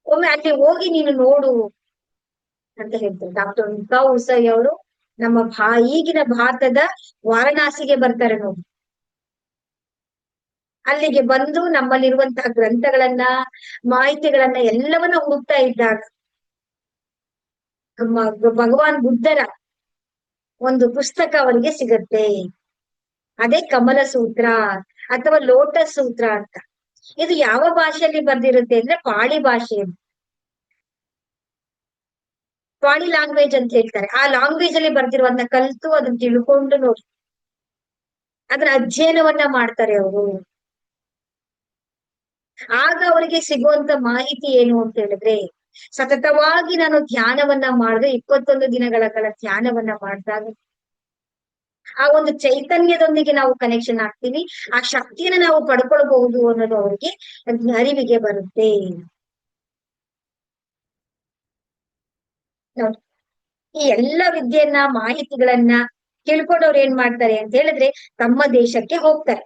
ಒಮ್ಮೆ ಅಲ್ಲಿ ಹೋಗಿ ನೀನು ನೋಡು ಅಂತ ಹೇಳ್ತಾರೆ. ಡಾಕ್ಟರ್ ಮಿಕಾ ಉಸೈ ಅವರು ನಮ್ಮ ಈಗಿನ ಭಾರತದ ವಾರಣಾಸಿಗೆ ಬರ್ತಾರೆ ನೋಡಿ. ಅಲ್ಲಿಗೆ ಬಂದು ನಮ್ಮಲ್ಲಿರುವಂತಹ ಗ್ರಂಥಗಳನ್ನ, ಮಾಹಿತಿಗಳನ್ನ ಎಲ್ಲವನ್ನ ಹುಡುಕ್ತಾ ಇದ್ದಾಗ ಭಗವಾನ್ ಬುದ್ಧರ ಒಂದು ಪುಸ್ತಕ ಅವರಿಗೆ ಸಿಗತ್ತೆ. ಅದೇ ಕಮಲ ಸೂತ್ರ ಅಥವಾ ಲೋಟಸ್ ಸೂತ್ರ ಅಂತ. ಇದು ಯಾವ ಭಾಷೆಯಲ್ಲಿ ಬರ್ದಿರುತ್ತೆ ಅಂದ್ರೆ ಪಾಳಿ ಭಾಷೆಯಲ್ಲಿ, ಪಾಳಿ ಲ್ಯಾಂಗ್ವೇಜ್ ಅಂತ ಹೇಳ್ತಾರೆ. ಆ ಲ್ಯಾಂಗ್ವೇಜ್ ಅಲ್ಲಿ ಬರ್ದಿರುವಂತ ಕಲ್ತು ಅದನ್ನ ತಿಳ್ಕೊಂಡು ನೋಡಿ ಅದನ್ನ ಅಧ್ಯಯನವನ್ನ ಮಾಡ್ತಾರೆ ಅವರು. ಆಗ ಅವರಿಗೆ ಸಿಗುವಂತ ಮಾಹಿತಿ ಏನು ಅಂತ ಹೇಳಿದ್ರೆ, ಸತತವಾಗಿ ನಾನು ಧ್ಯಾನವನ್ನ ಮಾಡಿದ್ರೆ 21 ದಿನಗಳ ಕಾಲ ಧ್ಯಾನವನ್ನ ಮಾಡಿದಾಗ ಆ ಒಂದು ಚೈತನ್ಯದೊಂದಿಗೆ ನಾವು ಕನೆಕ್ಷನ್ ಆಗ್ತೀವಿ. ಆ ಶಕ್ತಿಯನ್ನು ನಾವು ಪಡ್ಕೊಳ್ಬಹುದು ಅನ್ನೋದು ಅವ್ರಿಗೆ ಅರಿವಿಗೆ ಬರುತ್ತೆ. ನೋಡಿ, ಈ ಎಲ್ಲ ವಿದ್ಯೆಯನ್ನ ಮಾಹಿತಿಗಳನ್ನ ತಿಳ್ಕೊಂಡವ್ರು ಏನ್ ಮಾಡ್ತಾರೆ ಅಂತ ಹೇಳಿದ್ರೆ ತಮ್ಮ ದೇಶಕ್ಕೆ ಹೋಗ್ತಾರೆ.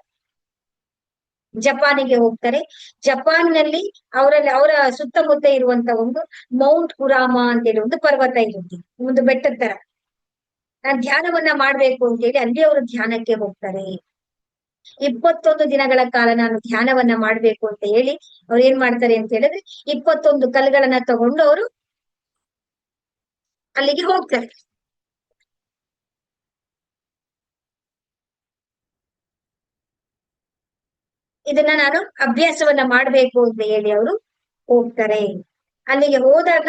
ಜಪಾನಿಗೆ ಹೋಗ್ತಾರೆ. ಜಪಾನ್ನಲ್ಲಿ ಅವರ ಸುತ್ತಮುತ್ತ ಇರುವಂತ ಒಂದು ಮೌಂಟ್ ಕುರಾಮ ಅಂತೇಳಿ ಒಂದು ಪರ್ವತ ಇರುತ್ತೆ, ಒಂದು ಬೆಟ್ಟದ ತರ. ನಾನ್ ಧ್ಯಾನವನ್ನ ಮಾಡ್ಬೇಕು ಅಂತ ಹೇಳಿ ಅಲ್ಲಿ ಅವರು ಧ್ಯಾನಕ್ಕೆ ಹೋಗ್ತಾರೆ. 21 ದಿನಗಳ ಕಾಲ ನಾನು ಧ್ಯಾನವನ್ನ ಮಾಡ್ಬೇಕು ಅಂತ ಹೇಳಿ ಅವ್ರು ಏನ್ ಮಾಡ್ತಾರೆ ಅಂತ ಹೇಳಿದ್ರೆ 21 ಕಲ್ಲುಗಳನ್ನ ತಗೊಂಡು ಅವರು ಅಲ್ಲಿಗೆ ಹೋಗ್ತಾರೆ. ಇದನ್ನ ನಾನು ಅಭ್ಯಾಸವನ್ನ ಮಾಡ್ಬೇಕು ಅಂತ ಹೇಳಿ ಅವರು ಹೋಗ್ತಾರೆ. ಅಲ್ಲಿಗೆ ಹೋದಾಗ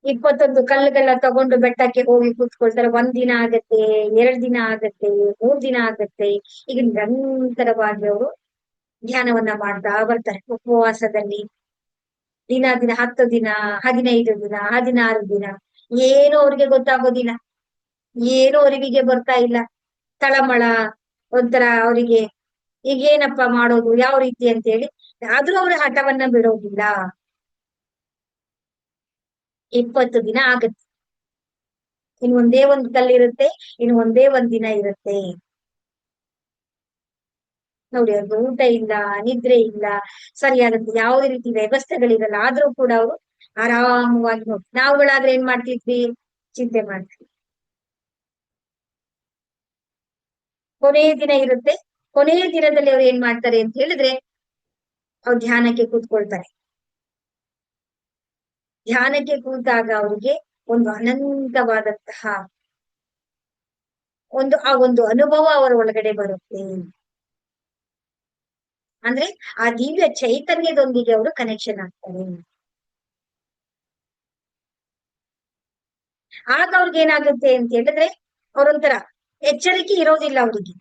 21 ಕಲ್ಲುಗಳನ್ನ ತಗೊಂಡು ಬೆಟ್ಟಕ್ಕೆ ಹೋಗಿ ಕೂತ್ಕೊಳ್ತಾರೆ. 1 ದಿನ ಆಗತ್ತೆ, 2 ದಿನ ಆಗತ್ತೆ, 3 ದಿನ ಆಗತ್ತೆ. ಈಗ ನಿರಂತರವಾಗಿ ಅವರು ಧ್ಯಾನವನ್ನ ಮಾಡ್ತಾ ಬರ್ತಾರೆ ಉಪವಾಸದಲ್ಲಿ. ದಿನ 10 ದಿನ, 15 ದಿನ, 16 ದಿನ, ಏನು ಅವ್ರಿಗೆ ಗೊತ್ತಾಗೋದಿಲ್ಲ, ಏನು ಅರಿವಿಗೆ ಬರ್ತಾ ಇಲ್ಲ. ತಳಮಳ, ಒಂಥರ ಅವರಿಗೆ ಈಗೇನಪ್ಪ ಮಾಡೋದು, ಯಾವ ರೀತಿ ಅಂತ ಹೇಳಿ. ಆದ್ರೂ ಅವ್ರ ಹಠವನ್ನ ಬಿಡೋದಿಲ್ಲ. 20 ದಿನ ಆಗತ್ತೆ. ಇನ್ನು ಒಂದೇ ಒಂದ್ ಕಲ್ಲಿರುತ್ತೆ, ಇನ್ನು ಒಂದೇ ಒಂದ್ ದಿನ ಇರುತ್ತೆ. ನೋಡಿ, ಅವ್ರಿಗೆ ಊಟ ಇಲ್ಲ, ನಿದ್ರೆ ಇಲ್ಲ, ಸರಿಯಾದಂತ ಯಾವುದೇ ರೀತಿ ವ್ಯವಸ್ಥೆಗಳಿರಲ್ಲ. ಆದ್ರೂ ಕೂಡ ಅವರು ಆರಾಮವಾಗಿ ನೋಡಿ, ನಾವುಗಳಾದ್ರೆ ಏನ್ ಮಾಡ್ತಿದ್ವಿ, ಚಿಂತೆ ಮಾಡ್ತೀವಿ. ಕೊನೆಯ ದಿನ ಇರುತ್ತೆ. ಕೊನೆಯ ದಿನದಲ್ಲಿ ಅವ್ರು ಏನ್ ಮಾಡ್ತಾರೆ ಅಂತ ಹೇಳಿದ್ರೆ ಅವ್ರು ಧ್ಯಾನಕ್ಕೆ ಕೂತ್ಕೊಳ್ತಾರೆ. ಧ್ಯಾನಕ್ಕೆ ಕೂತಾಗ ಅವ್ರಿಗೆ ಒಂದು ಅನಂತವಾದಂತಹ ಆ ಒಂದು ಅನುಭವ ಅವರ ಒಳಗಡೆ ಬರುತ್ತೆ. ಅಂದ್ರೆ ಆ ದಿವ್ಯ ಚೈತನ್ಯದೊಂದಿಗೆ ಅವರು ಕನೆಕ್ಷನ್ ಆಗ್ತಾರೆ. ಆಗ ಅವ್ರಿಗೆ ಏನಾಗುತ್ತೆ ಅಂತ ಹೇಳಿದ್ರೆ ಅವ್ರೊಂಥರ ಎಚ್ಚರಿಕೆ ಇರೋದಿಲ್ಲ ಅವ್ರಿಗೆ.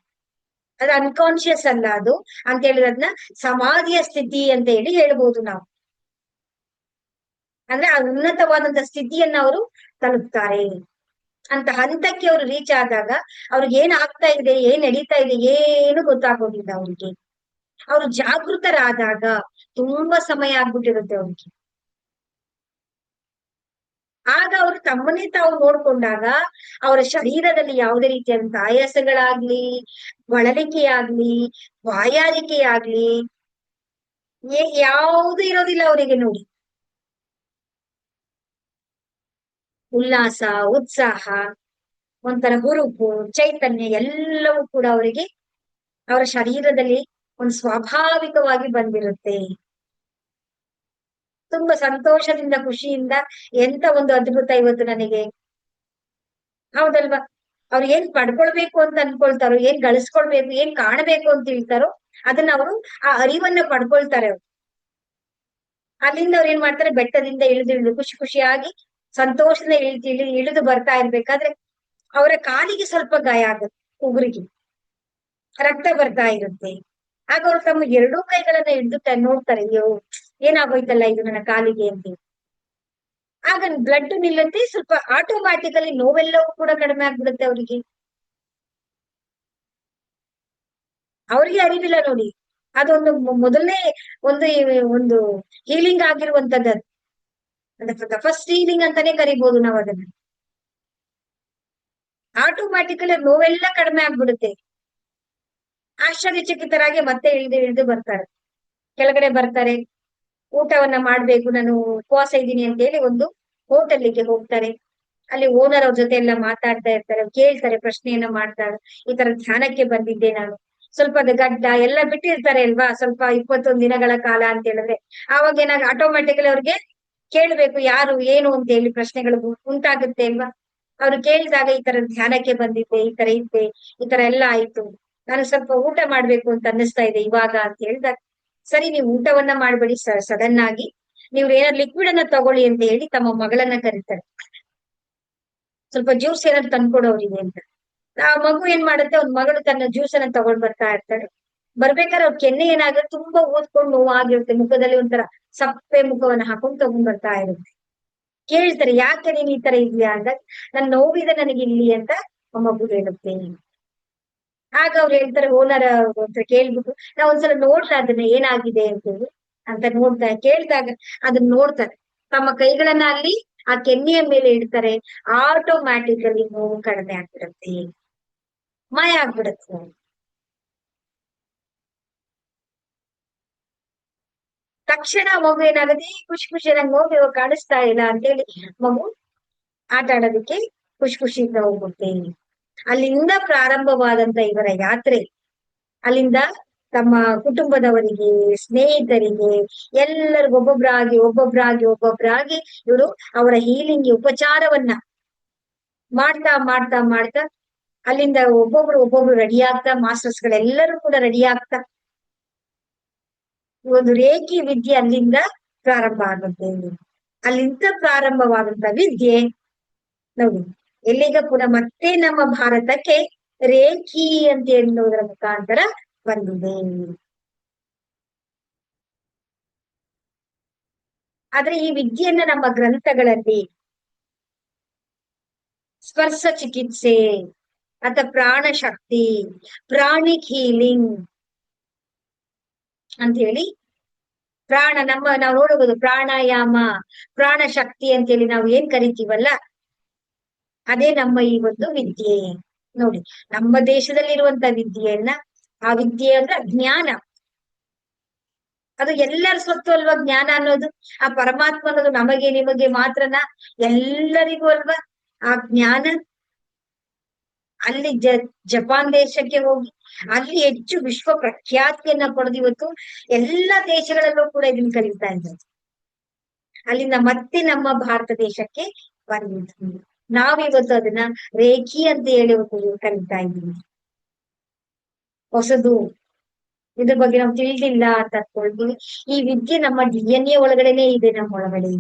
ಅದು ಅನ್ಕಾನ್ಶಿಯಸ್ ಅಲ್ಲ ಅದು ಅಂತ ಹೇಳಿದ್ರದ್ನ ಸಮಾಧಿಯ ಸ್ಥಿತಿ ಅಂತ ಹೇಳಿ ಹೇಳ್ಬೋದು ನಾವು. ಅಂದ್ರೆ ಆ ಉನ್ನತವಾದಂತ ಸ್ಥಿತಿಯನ್ನ ಅವರು ತಲುಪ್ತಾರೆ. ಅಂತ ಹಂತಕ್ಕೆ ಅವರು ರೀಚ್ ಆದಾಗ ಅವ್ರಿಗೆ ಏನ್ ಆಗ್ತಾ ಇದೆ, ಏನ್ ನಡೀತಾ ಇದೆ, ಏನು ಗೊತ್ತಾಗೋದಿಲ್ಲ ಅವ್ರಿಗೆ. ಅವರು ಜಾಗೃತರಾದಾಗ ತುಂಬಾ ಸಮಯ ಆಗ್ಬಿಟ್ಟಿರುತ್ತೆ ಅವ್ರಿಗೆ. ಆಗ ಅವರು ತಮ್ಮನ್ನೇ ತಾವು ನೋಡ್ಕೊಂಡಾಗ ಅವರ ಶರೀರದಲ್ಲಿ ಯಾವುದೇ ರೀತಿಯಾದಂತ ಆಯಾಸಗಳಾಗ್ಲಿ, ಬಳಲಿಕೆಯಾಗ್ಲಿ, ಬಾಯಾರಿಕೆಯಾಗ್ಲಿ ಯಾವುದು ಇರೋದಿಲ್ಲ ಅವರಿಗೆ. ನೋಡಿ, ಉಲ್ಲಾಸ, ಉತ್ಸಾಹ, ಒಂಥರ ಹುರುಪು, ಚೈತನ್ಯ ಎಲ್ಲವೂ ಕೂಡ ಅವರಿಗೆ ಅವರ ಶರೀರದಲ್ಲಿ ಒಂದು ಸ್ವಾಭಾವಿಕವಾಗಿ ಬಂದಿರುತ್ತೆ. ತುಂಬಾ ಸಂತೋಷದಿಂದ, ಖುಷಿಯಿಂದ, ಎಂತ ಒಂದು ಅದ್ಭುತ ಇವತ್ತು ನನಗೆ, ಹೌದಲ್ವಾ? ಅವ್ರು ಏನ್ ಪಡ್ಕೊಳ್ಬೇಕು ಅಂತ ಅನ್ಕೊಳ್ತಾರೋ, ಏನ್ ಗಳಿಸ್ಕೊಳ್ಬೇಕು, ಏನ್ ಕಾಣಬೇಕು ಅಂತ ಹೇಳ್ತಾರೋ ಅದನ್ನ ಅವರು ಆ ಅರಿವನ್ನ ಪಡ್ಕೊಳ್ತಾರೆ ಅವ್ರು. ಅಲ್ಲಿಂದ ಅವ್ರು ಏನ್ ಮಾಡ್ತಾರೆ, ಬೆಟ್ಟದಿಂದ ಇಳಿದು ಖುಷಿ ಖುಷಿಯಾಗಿ ಸಂತೋಷದಿಂದ ಇಳಿದು ಬರ್ತಾ ಇರ್ಬೇಕಾದ್ರೆ ಅವರ ಕಾಲಿಗೆ ಸ್ವಲ್ಪ ಗಾಯ ಆಗುತ್ತೆ, ಉಗುರಿಗೆ ರಕ್ತ ಬರ್ತಾ ಇರುತ್ತೆ. ಆಗ ಅವ್ರು ತಮ್ಮ ಎರಡೂ ಕೈಗಳನ್ನ ಹಿಡಿದು ನೋಡ್ತಾರೆ, ಅಯ್ಯೋ ಏನಾಗೋಯ್ತಲ್ಲ ಇದು ನನ್ನ ಕಾಲಿಗೆ ಅಂತ. ಆಗ ಬ್ಲಡ್ ನಿಲ್ಲುತ್ತೆ, ಸ್ವಲ್ಪ ಆಟೋಮ್ಯಾಟಿಕಲಿ ನೋವೆಲ್ಲವೂ ಕೂಡ ಕಡಿಮೆ ಆಗ್ಬಿಡುತ್ತೆ ಅವರಿಗೆ. ಅವ್ರಿಗೆ ಅರಿವಿಲ್ಲ ನೋಡಿ. ಅದೊಂದು ಮೊದಲನೇ ಒಂದು ಒಂದು ಹೀಲಿಂಗ್ ಆಗಿರುವಂತದ್ದು. ಅಂದ್ರೆ ಫಸ್ಟ್ ಹೀಲಿಂಗ್ ಅಂತಾನೆ ಕರಿಬಹುದು ನಾವು ಅದನ್ನ. ಆಟೋಮ್ಯಾಟಿಕಲಿ ನೋವೆಲ್ಲ ಕಡಿಮೆ ಆಗ್ಬಿಡುತ್ತೆ. ಆಶ್ಚರ್ಯಚಕಿತರಾಗಿ ಮತ್ತೆ ಇಳಿದು ಬರ್ತಾರೆ, ಕೆಳಗಡೆ ಬರ್ತಾರೆ. ಊಟವನ್ನ ಮಾಡ್ಬೇಕು, ನಾನು ಉಪವಾಸ ಇದ್ದೀನಿ ಅಂತ ಹೇಳಿ ಒಂದು ಹೋಟೆಲ್ಗೆ ಹೋಗ್ತಾರೆ. ಅಲ್ಲಿ ಓನರ್ ಅವ್ರ ಜೊತೆ ಎಲ್ಲ ಮಾತಾಡ್ತಾ ಇರ್ತಾರೆ, ಕೇಳ್ತಾರೆ, ಪ್ರಶ್ನೆಯನ್ನ ಮಾಡ್ತಾರೆ. ಈ ತರ ಧ್ಯಾನಕ್ಕೆ ಬಂದಿದ್ದೆ ನಾನು, ಸ್ವಲ್ಪ ಅದು ಗಡ್ಡ ಎಲ್ಲ ಬಿಟ್ಟಿರ್ತಾರೆ ಅಲ್ವಾ, ಸ್ವಲ್ಪ 21 ದಿನಗಳ ಕಾಲ ಅಂತ ಹೇಳಿದ್ರೆ. ಆವಾಗ ಏನಾಗ ಆಟೋಮ್ಯಾಟಿಕಲಿ ಅವ್ರಿಗೆ ಕೇಳ್ಬೇಕು ಯಾರು ಏನು ಅಂತ ಹೇಳಿ ಪ್ರಶ್ನೆಗಳು ಉಂಟಾಗುತ್ತೆ ಅಲ್ವಾ. ಅವ್ರು ಕೇಳಿದಾಗ ಈ ತರ ಧ್ಯಾನಕ್ಕೆ ಬಂದಿದ್ದೆ, ಈ ತರ ಇದ್ದೆ, ಈ ತರ ಎಲ್ಲ ಆಯ್ತು, ನಾನು ಸ್ವಲ್ಪ ಊಟ ಮಾಡ್ಬೇಕು ಅಂತ ಅನ್ನಿಸ್ತಾ ಇದೆ ಇವಾಗ ಅಂತ ಹೇಳಿದಾಗ, ಸರಿ ನೀವು ಊಟವನ್ನ ಮಾಡ್ಬೇಡಿ, ಸಡನ್ ಆಗಿ ನೀವು ಏನಾದ್ರು ಲಿಕ್ವಿಡ್ ಅನ್ನ ತಗೊಳ್ಳಿ ಅಂತ ಹೇಳಿ ತಮ್ಮ ಮಗಳನ್ನ ಕರೀತಾರೆ. ಸ್ವಲ್ಪ ಜ್ಯೂಸ್ ಏನಾದ್ರು ತಂದ್ಕೊಡೋರಿಗೆ ಅಂತ. ಆ ಮಗು ಏನ್ ಮಾಡುತ್ತೆ, ಒಂದ್ ಮಗಳು ತನ್ನ ಜ್ಯೂಸ್ ಅನ್ನ ತಗೊಂಡ್ ಬರ್ತಾ ಇರ್ತಾಳೆ. ಬರ್ಬೇಕಾದ್ರೆ ಅವ್ರ ಕೆನ್ನೆ ಏನಾಗುತ್ತೆ, ತುಂಬಾ ಊದ್ಕೊಂಡು ನೋವಾಗಿರುತ್ತೆ, ಮುಖದಲ್ಲಿ ಒಂಥರ ಸಪ್ಪೆ ಮುಖವನ್ನ ಹಾಕೊಂಡು ತಗೊಂಡ್ ಬರ್ತಾ ಇರುತ್ತೆ. ಕೇಳ್ತಾರೆ, ಯಾಕೆ ನೀನ್ ಈ ತರ ಇದೆಯಾ ಅಂತ. ನನ್ ನೋವಿದೆ ನನಗೆ ಇಲ್ಲಿ ಅಂತ ಆ ಮಗು ಹೇಳುತ್ತೆ. ಆಗ ಅವ್ರು ಹೇಳ್ತಾರೆ, ಓನರ್ ಹತ್ರ ಕೇಳ್ಬಿಟ್ಟು, ನಾವ್ ಒಂದ್ಸಲ ನೋಡ್ರ ಅದನ್ನ ಏನಾಗಿದೆ ಅಂತ ಹೇಳಿ ಅಂತ ಕೇಳ್ದಾಗ ಅದನ್ನ ನೋಡ್ತಾರೆ. ತಮ್ಮ ಕೈಗಳನ್ನ ಅಲ್ಲಿ ಆ ಕೆನ್ನೆಯ ಮೇಲೆ ಇಡ್ತಾರೆ. ಆಟೋಮ್ಯಾಟಿಕಲಿ ನೋವು ಕಡಿಮೆ ಆಗ್ಬಿಡುತ್ತೆ, ಮಾಯ ಆಗ್ಬಿಡುತ್ತೆ. ತಕ್ಷಣ ಮಗು ಏನಾಗುತ್ತೆ, ಖುಷಿ ಖುಷಿ ನಂಗೆ ನೋವು ಇವಾಗ ಕಾಣಿಸ್ತಾ ಇಲ್ಲ ಅಂತೇಳಿ ಮಗು ಆಟ ಆಡೋದಕ್ಕೆ ಖುಷಿ ಖುಷಿಯಿಂದ ಹೋಗುತ್ತೆ. ಅಲ್ಲಿಂದ ಪ್ರಾರಂಭವಾದಂತ ಇವರ ಯಾತ್ರೆ, ಅಲ್ಲಿಂದ ತಮ್ಮ ಕುಟುಂಬದವರಿಗೆ, ಸ್ನೇಹಿತರಿಗೆ, ಎಲ್ಲರಿಗೂ ಒಬ್ಬೊಬ್ರಾಗಿ ಇವರು ಅವರ ಹೀಲಿಂಗ್ ಉಪಚಾರವನ್ನ ಮಾಡ್ತಾ ಮಾಡ್ತಾ ಮಾಡ್ತಾ ಅಲ್ಲಿಂದ ಒಬ್ಬೊಬ್ರು ರೆಡಿ ಆಗ್ತಾ, ಮಾಸ್ಟರ್ಸ್ ಗಳೆಲ್ಲರೂ ಕೂಡ ರೆಡಿ ಆಗ್ತಾ ಈ ಒಂದು ರೇಖಿ ವಿದ್ಯೆ ಅಲ್ಲಿಂದ ಪ್ರಾರಂಭ ಆಗುತ್ತೆ. ಅಲ್ಲಿಂದ ಪ್ರಾರಂಭವಾದಂತ ವಿದ್ಯೆ ನೋಡಿ ಎಲ್ಲಿಗ ಪುನಃ ಮತ್ತೆ ನಮ್ಮ ಭಾರತಕ್ಕೆ ರೇಖಿ ಅಂತ ಎನ್ನುವುದರ ಮುಖಾಂತರ ಬಂದಿದೆ. ಆದ್ರೆ ಈ ವಿದ್ಯೆಯನ್ನ ನಮ್ಮ ಗ್ರಂಥಗಳಲ್ಲಿ ಸ್ಪರ್ಶ ಚಿಕಿತ್ಸೆ ಅಥವಾ ಪ್ರಾಣ ಶಕ್ತಿ, ಪ್ರಾಣಿಕ್ ಹೀಲಿಂಗ್ ಅಂತ ಹೇಳಿ, ನಾವು ನೋಡಬಹುದು ಪ್ರಾಣಾಯಾಮ, ಪ್ರಾಣ ಶಕ್ತಿ ಅಂತ ಹೇಳಿ ನಾವು ಏನ್ ಕರಿತೀವಲ್ಲ, ಅದೇ ನಮ್ಮ ಈ ಒಂದು ವಿದ್ಯೆ. ನೋಡಿ, ನಮ್ಮ ದೇಶದಲ್ಲಿರುವಂತ ವಿದ್ಯೆಯನ್ನ, ಆ ವಿದ್ಯೆ ಅಂದ್ರೆ ಜ್ಞಾನ, ಅದು ಎಲ್ಲರ ಸ್ವತ್ತು ಅಲ್ವಾ ಜ್ಞಾನ ಅನ್ನೋದು. ಆ ಪರಮಾತ್ಮ ಅನ್ನೋದು ನಮಗೆ ನಿಮಗೆ ಮಾತ್ರನ? ಎಲ್ಲರಿಗೂ ಅಲ್ವಾ ಆ ಜ್ಞಾನ. ಅಲ್ಲಿ ಜಪಾನ್ ದೇಶಕ್ಕೆ ಹೋಗಿ ಅಲ್ಲಿ ಹೆಚ್ಚು ವಿಶ್ವ ಪ್ರಖ್ಯಾತಿಯನ್ನ ಪಡೆದು ಇವತ್ತು ಎಲ್ಲ ದೇಶಗಳಲ್ಲೂ ಕೂಡ ಇದನ್ನ ಕಲಿತಾ ಇದ್ದಾರೆ. ಅಲ್ಲಿಂದ ಮತ್ತೆ ನಮ್ಮ ಭಾರತ ದೇಶಕ್ಕೆ ಬಂದಿದ್ವಿ. ನಾವಿವತ್ತು ಅದನ್ನ ರೇಖಿ ಅಂತ ಹೇಳಿ ಕಲಿತಾ ಇದ್ದೀವಿ. ಹೊಸದು, ಇದ್ರ ಬಗ್ಗೆ ನಾವು ತಿಳಿದಿಲ್ಲ ಅಂತ ಅನ್ಕೊಳ್ತೀವಿ. ಈ ವಿದ್ಯೆ ನಮ್ಮ DNA ಒಳಗಡೆನೆ ಇದೆ, ನಮ್ಮ ಒಳಗಡೆ.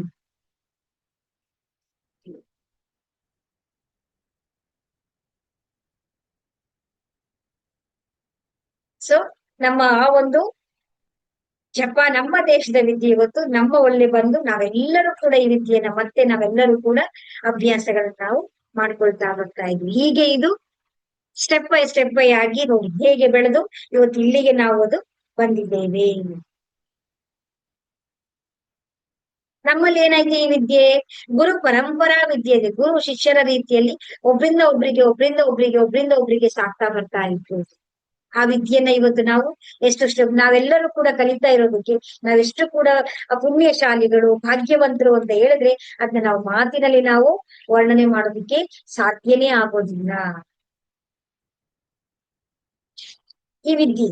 ಸೊ ನಮ್ಮ ಆ ಒಂದು ನಮ್ಮ ದೇಶದ ವಿದ್ಯೆ ಇವತ್ತು ನಮ್ಮ ಒಳ್ಳೆ ಬಂದು ನಾವೆಲ್ಲರೂ ಕೂಡ ಈ ವಿದ್ಯೆಯನ್ನ ಮತ್ತೆ ನಾವೆಲ್ಲರೂ ಕೂಡ ಅಭ್ಯಾಸಗಳನ್ನ ನಾವು ಮಾಡ್ಕೊಳ್ತಾ ಬರ್ತಾ ಇದ್ವಿ. ಹೀಗೆ ಇದು ಸ್ಟೆಪ್ ಬೈ ಆಗಿ ನೋಡಿ ಹೇಗೆ ಬೆಳೆದು ಇವತ್ತು ಇಲ್ಲಿಗೆ ನಾವು ಅದು ಬಂದಿದ್ದೇವೆ. ನಮ್ಮಲ್ಲಿ ಏನಾಯ್ತು, ಈ ವಿದ್ಯೆ ಗುರು ಪರಂಪರಾ ವಿದ್ಯೆ ಇದೆ. ಗುರು ಶಿಷ್ಯರ ರೀತಿಯಲ್ಲಿ ಒಬ್ರಿಂದ ಒಬ್ರಿಗೆ ಸಾಕ್ತಾ ಬರ್ತಾ ಇತ್ತು. ಆ ವಿದ್ಯೆಯನ್ನ ಇವತ್ತು ನಾವು ನಾವೆಲ್ಲರೂ ಕೂಡ ಕಲಿತಾ ಇರೋದಕ್ಕೆ ನಾವೆಷ್ಟು ಕೂಡ ಪುಣ್ಯಶಾಲಿಗಳು, ಭಾಗ್ಯವಂತರು ಅಂತ ಹೇಳಿದ್ರೆ ಅದನ್ನ ನಾವು ಮಾತಿನಲ್ಲಿ ನಾವು ವರ್ಣನೆ ಮಾಡೋದಿಕ್ಕೆ ಸಾಧ್ಯನೇ ಆಗೋದಿಲ್ಲ. ಈ ವಿದ್ಯೆ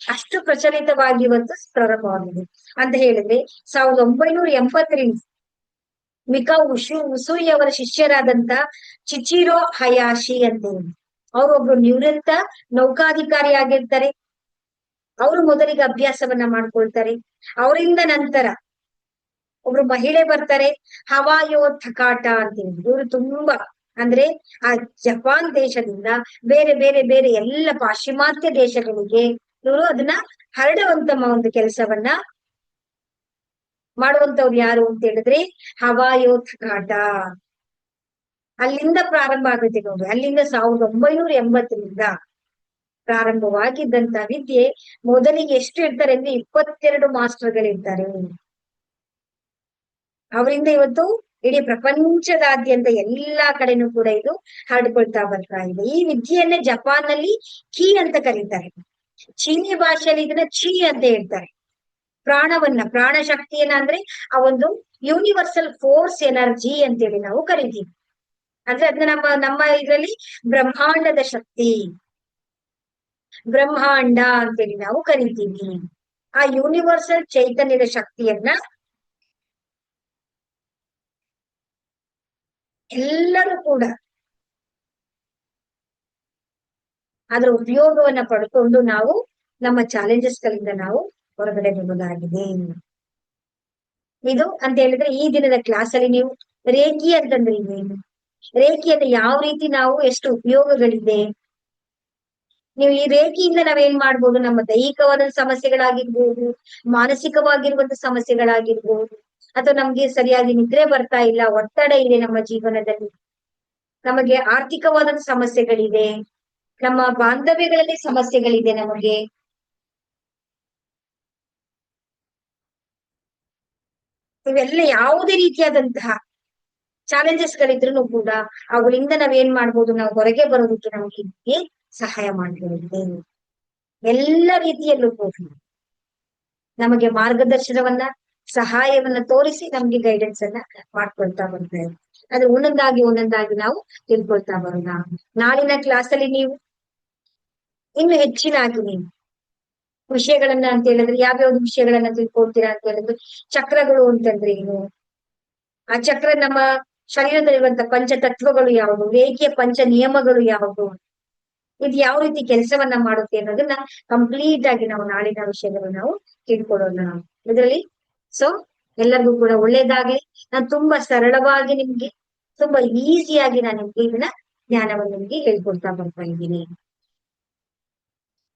ಅಷ್ಟು ಪ್ರಚಲಿತವಾಗಿ ಇವತ್ತು ಪ್ರಾರಂಭವಾಗಿದೆ ಅಂತ ಹೇಳಿದ್ರೆ 1980ರಿಂದ ಉಸುಯಿ ಅವರ ಶಿಷ್ಯರಾದಂತ ಚಿಚಿರೋ ಹಯಾಶಿ ಅಂತ ಹೇಳಿ ಅವರೊಬ್ರು ನಿವೃತ್ತ ನೌಕಾಧಿಕಾರಿ ಆಗಿರ್ತಾರೆ. ಅವರು ಮೊದಲಿಗೆ ಅಭ್ಯಾಸವನ್ನ ಮಾಡ್ಕೊಳ್ತಾರೆ. ಅವರಿಂದ ನಂತರ ಒಬ್ರು ಮಹಿಳೆ ಬರ್ತಾರೆ, ಹವಾಯೋ ಥಕಾಟ ಅಂತ ಹೇಳಿ. ಇವರು ತುಂಬಾ ಅಂದ್ರೆ ಆ ಜಪಾನ್ ದೇಶದಿಂದ ಬೇರೆ ಬೇರೆ ಬೇರೆ ಎಲ್ಲ ಪಾಶ್ಚಿಮಾತ್ಯ ದೇಶಗಳಿಗೆ ಇವರು ಅದನ್ನ ಹರಡುವಂತ ಒಂದು ಕೆಲಸವನ್ನ ಮಾಡುವಂತವ್ರು ಯಾರು ಅಂತ ಹೇಳಿದ್ರೆ ಹವಾಯೋ ಥಕಾಟ. ಅಲ್ಲಿಂದ ಪ್ರಾರಂಭ ಆಗುತ್ತೆ ನೋಡಿ. ಅಲ್ಲಿಂದ 1980ರಿಂದ ಪ್ರಾರಂಭವಾಗಿದ್ದಂತ ವಿದ್ಯೆ ಮೊದಲಿಗೆ ಎಷ್ಟು ಇರ್ತಾರೆ ಅಂದ್ರೆ 22 ಮಾಸ್ಟರ್ಗಳಿರ್ತಾರೆ. ಅವರಿಂದ ಇವತ್ತು ಇಡೀ ಪ್ರಪಂಚದಾದ್ಯಂತ ಎಲ್ಲಾ ಕಡೆನೂ ಕೂಡ ಇದು ಹರಡ್ಕೊಳ್ತಾ ಬರ್ತಾ ಇದೆ. ಈ ವಿದ್ಯೆಯನ್ನ ಜಪಾನ್ ನಲ್ಲಿ ಕೀ ಅಂತ ಕರೀತಾರೆ. ಚೀನಿ ಭಾಷೆಯಲ್ಲಿ ಇದನ್ನ ಚೀ ಅಂತ ಹೇಳ್ತಾರೆ. ಪ್ರಾಣ ಶಕ್ತಿಯನ್ನ ಅಂದ್ರೆ ಆ ಒಂದು ಯೂನಿವರ್ಸಲ್ ಫೋರ್ಸ್ ಎನರ್ಜಿ ಅಂತೇಳಿ ನಾವು ಕರಿತೀವಿ. ಅಂದ್ರೆ ಅದನ್ನ ನಮ್ಮ ಇದರಲ್ಲಿ ಬ್ರಹ್ಮಾಂಡದ ಶಕ್ತಿ, ಬ್ರಹ್ಮಾಂಡ ಅಂತೇಳಿ ನಾವು ಕರಿತೀವಿ. ಆ ಯೂನಿವರ್ಸಲ್ ಚೈತನ್ಯದ ಶಕ್ತಿಯನ್ನ ಎಲ್ಲರೂ ಕೂಡ ಅದರ ಉಪಯೋಗವನ್ನ ಪಡ್ಕೊಂಡು ನಾವು ನಮ್ಮ ಚಾಲೆಂಜಸ್ ಗಳಿಂದ ನಾವು ಹೊರಗಡೆ ಬರುವುದಾಗಿದೆ. ಇದು ಅಂತ ಹೇಳಿದ್ರೆ ಈ ದಿನದ ಕ್ಲಾಸ್ ಅಲ್ಲಿ ನೀವು ರೇಖಿ ಅಂತಂದ್ರೆ ಏನು, ರೇಖಿಯನ್ನು ಯಾವ ರೀತಿ ನಾವು ಎಷ್ಟು ಉಪಯೋಗಗಳಿದೆ, ನೀವು ಈ ರೇಖೆಯಿಂದ ನಾವೇನ್ ಮಾಡ್ಬೋದು, ನಮ್ಮ ದೈಹಿಕವಾದ ಸಮಸ್ಯೆಗಳಾಗಿರ್ಬೋದು, ಮಾನಸಿಕವಾಗಿರುವಂತ ಸಮಸ್ಯೆಗಳಾಗಿರ್ಬೋದು, ಅಥವಾ ನಮ್ಗೆ ಸರಿಯಾಗಿ ನಿದ್ರೆ ಬರ್ತಾ ಇಲ್ಲ, ಒತ್ತಡ ಇದೆ ನಮ್ಮ ಜೀವನದಲ್ಲಿ, ನಮಗೆ ಆರ್ಥಿಕವಾದ ಸಮಸ್ಯೆಗಳಿದೆ, ನಮ್ಮ ಬಾಂಧವ್ಯಗಳಲ್ಲಿ ಸಮಸ್ಯೆಗಳಿದೆ, ನಮಗೆ ಇವೆಲ್ಲ ಯಾವುದೇ ರೀತಿಯಾದಂತಹ ಚಾಲೆಂಜಸ್ ಗಳಿದ್ರು ಕೂಡ ಅವುಗಳಿಂದ ನಾವೇನ್ ಮಾಡ್ಬೋದು, ನಾವು ಹೊರಗೆ ಬರೋದಕ್ಕೆ ನಮ್ಗೆ ಇದಕ್ಕೆ ಸಹಾಯ ಮಾಡ್ಬೋದು. ಎಲ್ಲ ರೀತಿಯಲ್ಲೂ ಕೂಡ ನಮಗೆ ಮಾರ್ಗದರ್ಶನವನ್ನ, ಸಹಾಯವನ್ನ ತೋರಿಸಿ ನಮ್ಗೆ ಗೈಡೆನ್ಸ್ ಅನ್ನ ಮಾಡ್ಕೊಳ್ತಾ ಬರ್ತಾ ಇದೆ. ಅದು ಒಂದೊಂದಾಗಿ ನಾವು ತಿಳ್ಕೊಳ್ತಾ ಬರೋಣ. ನಾಳಿನ ಕ್ಲಾಸ್ ಅಲ್ಲಿ ನೀವು ಇನ್ನು ಹೆಚ್ಚಿನಾಗಿ ನೀವು ವಿಷಯಗಳನ್ನ ಅಂತ ಹೇಳಿದ್ರೆ ಯಾವ್ಯಾವ್ದು ವಿಷಯಗಳನ್ನ ತಿಳ್ಕೊಳ್ತೀರಾ ಅಂತ ಹೇಳಿದ್ರೆ, ಚಕ್ರಗಳು ಅಂತಂದ್ರೆ ಏನು, ಆ ಚಕ್ರ ನಮ್ಮ ಶರೀರದಲ್ಲಿರುವಂತ ಪಂಚತತ್ವಗಳು ಯಾವುದು, ರೇಖೆಯ ಪಂಚ ನಿಯಮಗಳು ಯಾವುದು, ಇದು ಯಾವ ರೀತಿ ಕೆಲಸವನ್ನ ಮಾಡುತ್ತೆ ಅನ್ನೋದನ್ನ ಕಂಪ್ಲೀಟ್ ಆಗಿ ನಾವು ನಾಳಿನ ವಿಷಯಗಳು ನಾವು ತಿಳ್ಕೊಳ್ಳೋಣ ಇದರಲ್ಲಿ. ಸೊ ಎಲ್ಲರಿಗೂ ಕೂಡ ಒಳ್ಳೇದಾಗ್ಲಿ. ನಾನು ತುಂಬಾ ಸರಳವಾಗಿ ನಿಮ್ಗೆ, ತುಂಬಾ ಈಸಿಯಾಗಿ ನಾನು ನಿಮ್ಗೆ ಇದನ್ನ ಜ್ಞಾನವನ್ನು ನಿಮ್ಗೆ ಹೇಳ್ಕೊಡ್ತಾ ಬರ್ತಾ ಇದ್ದೀನಿ.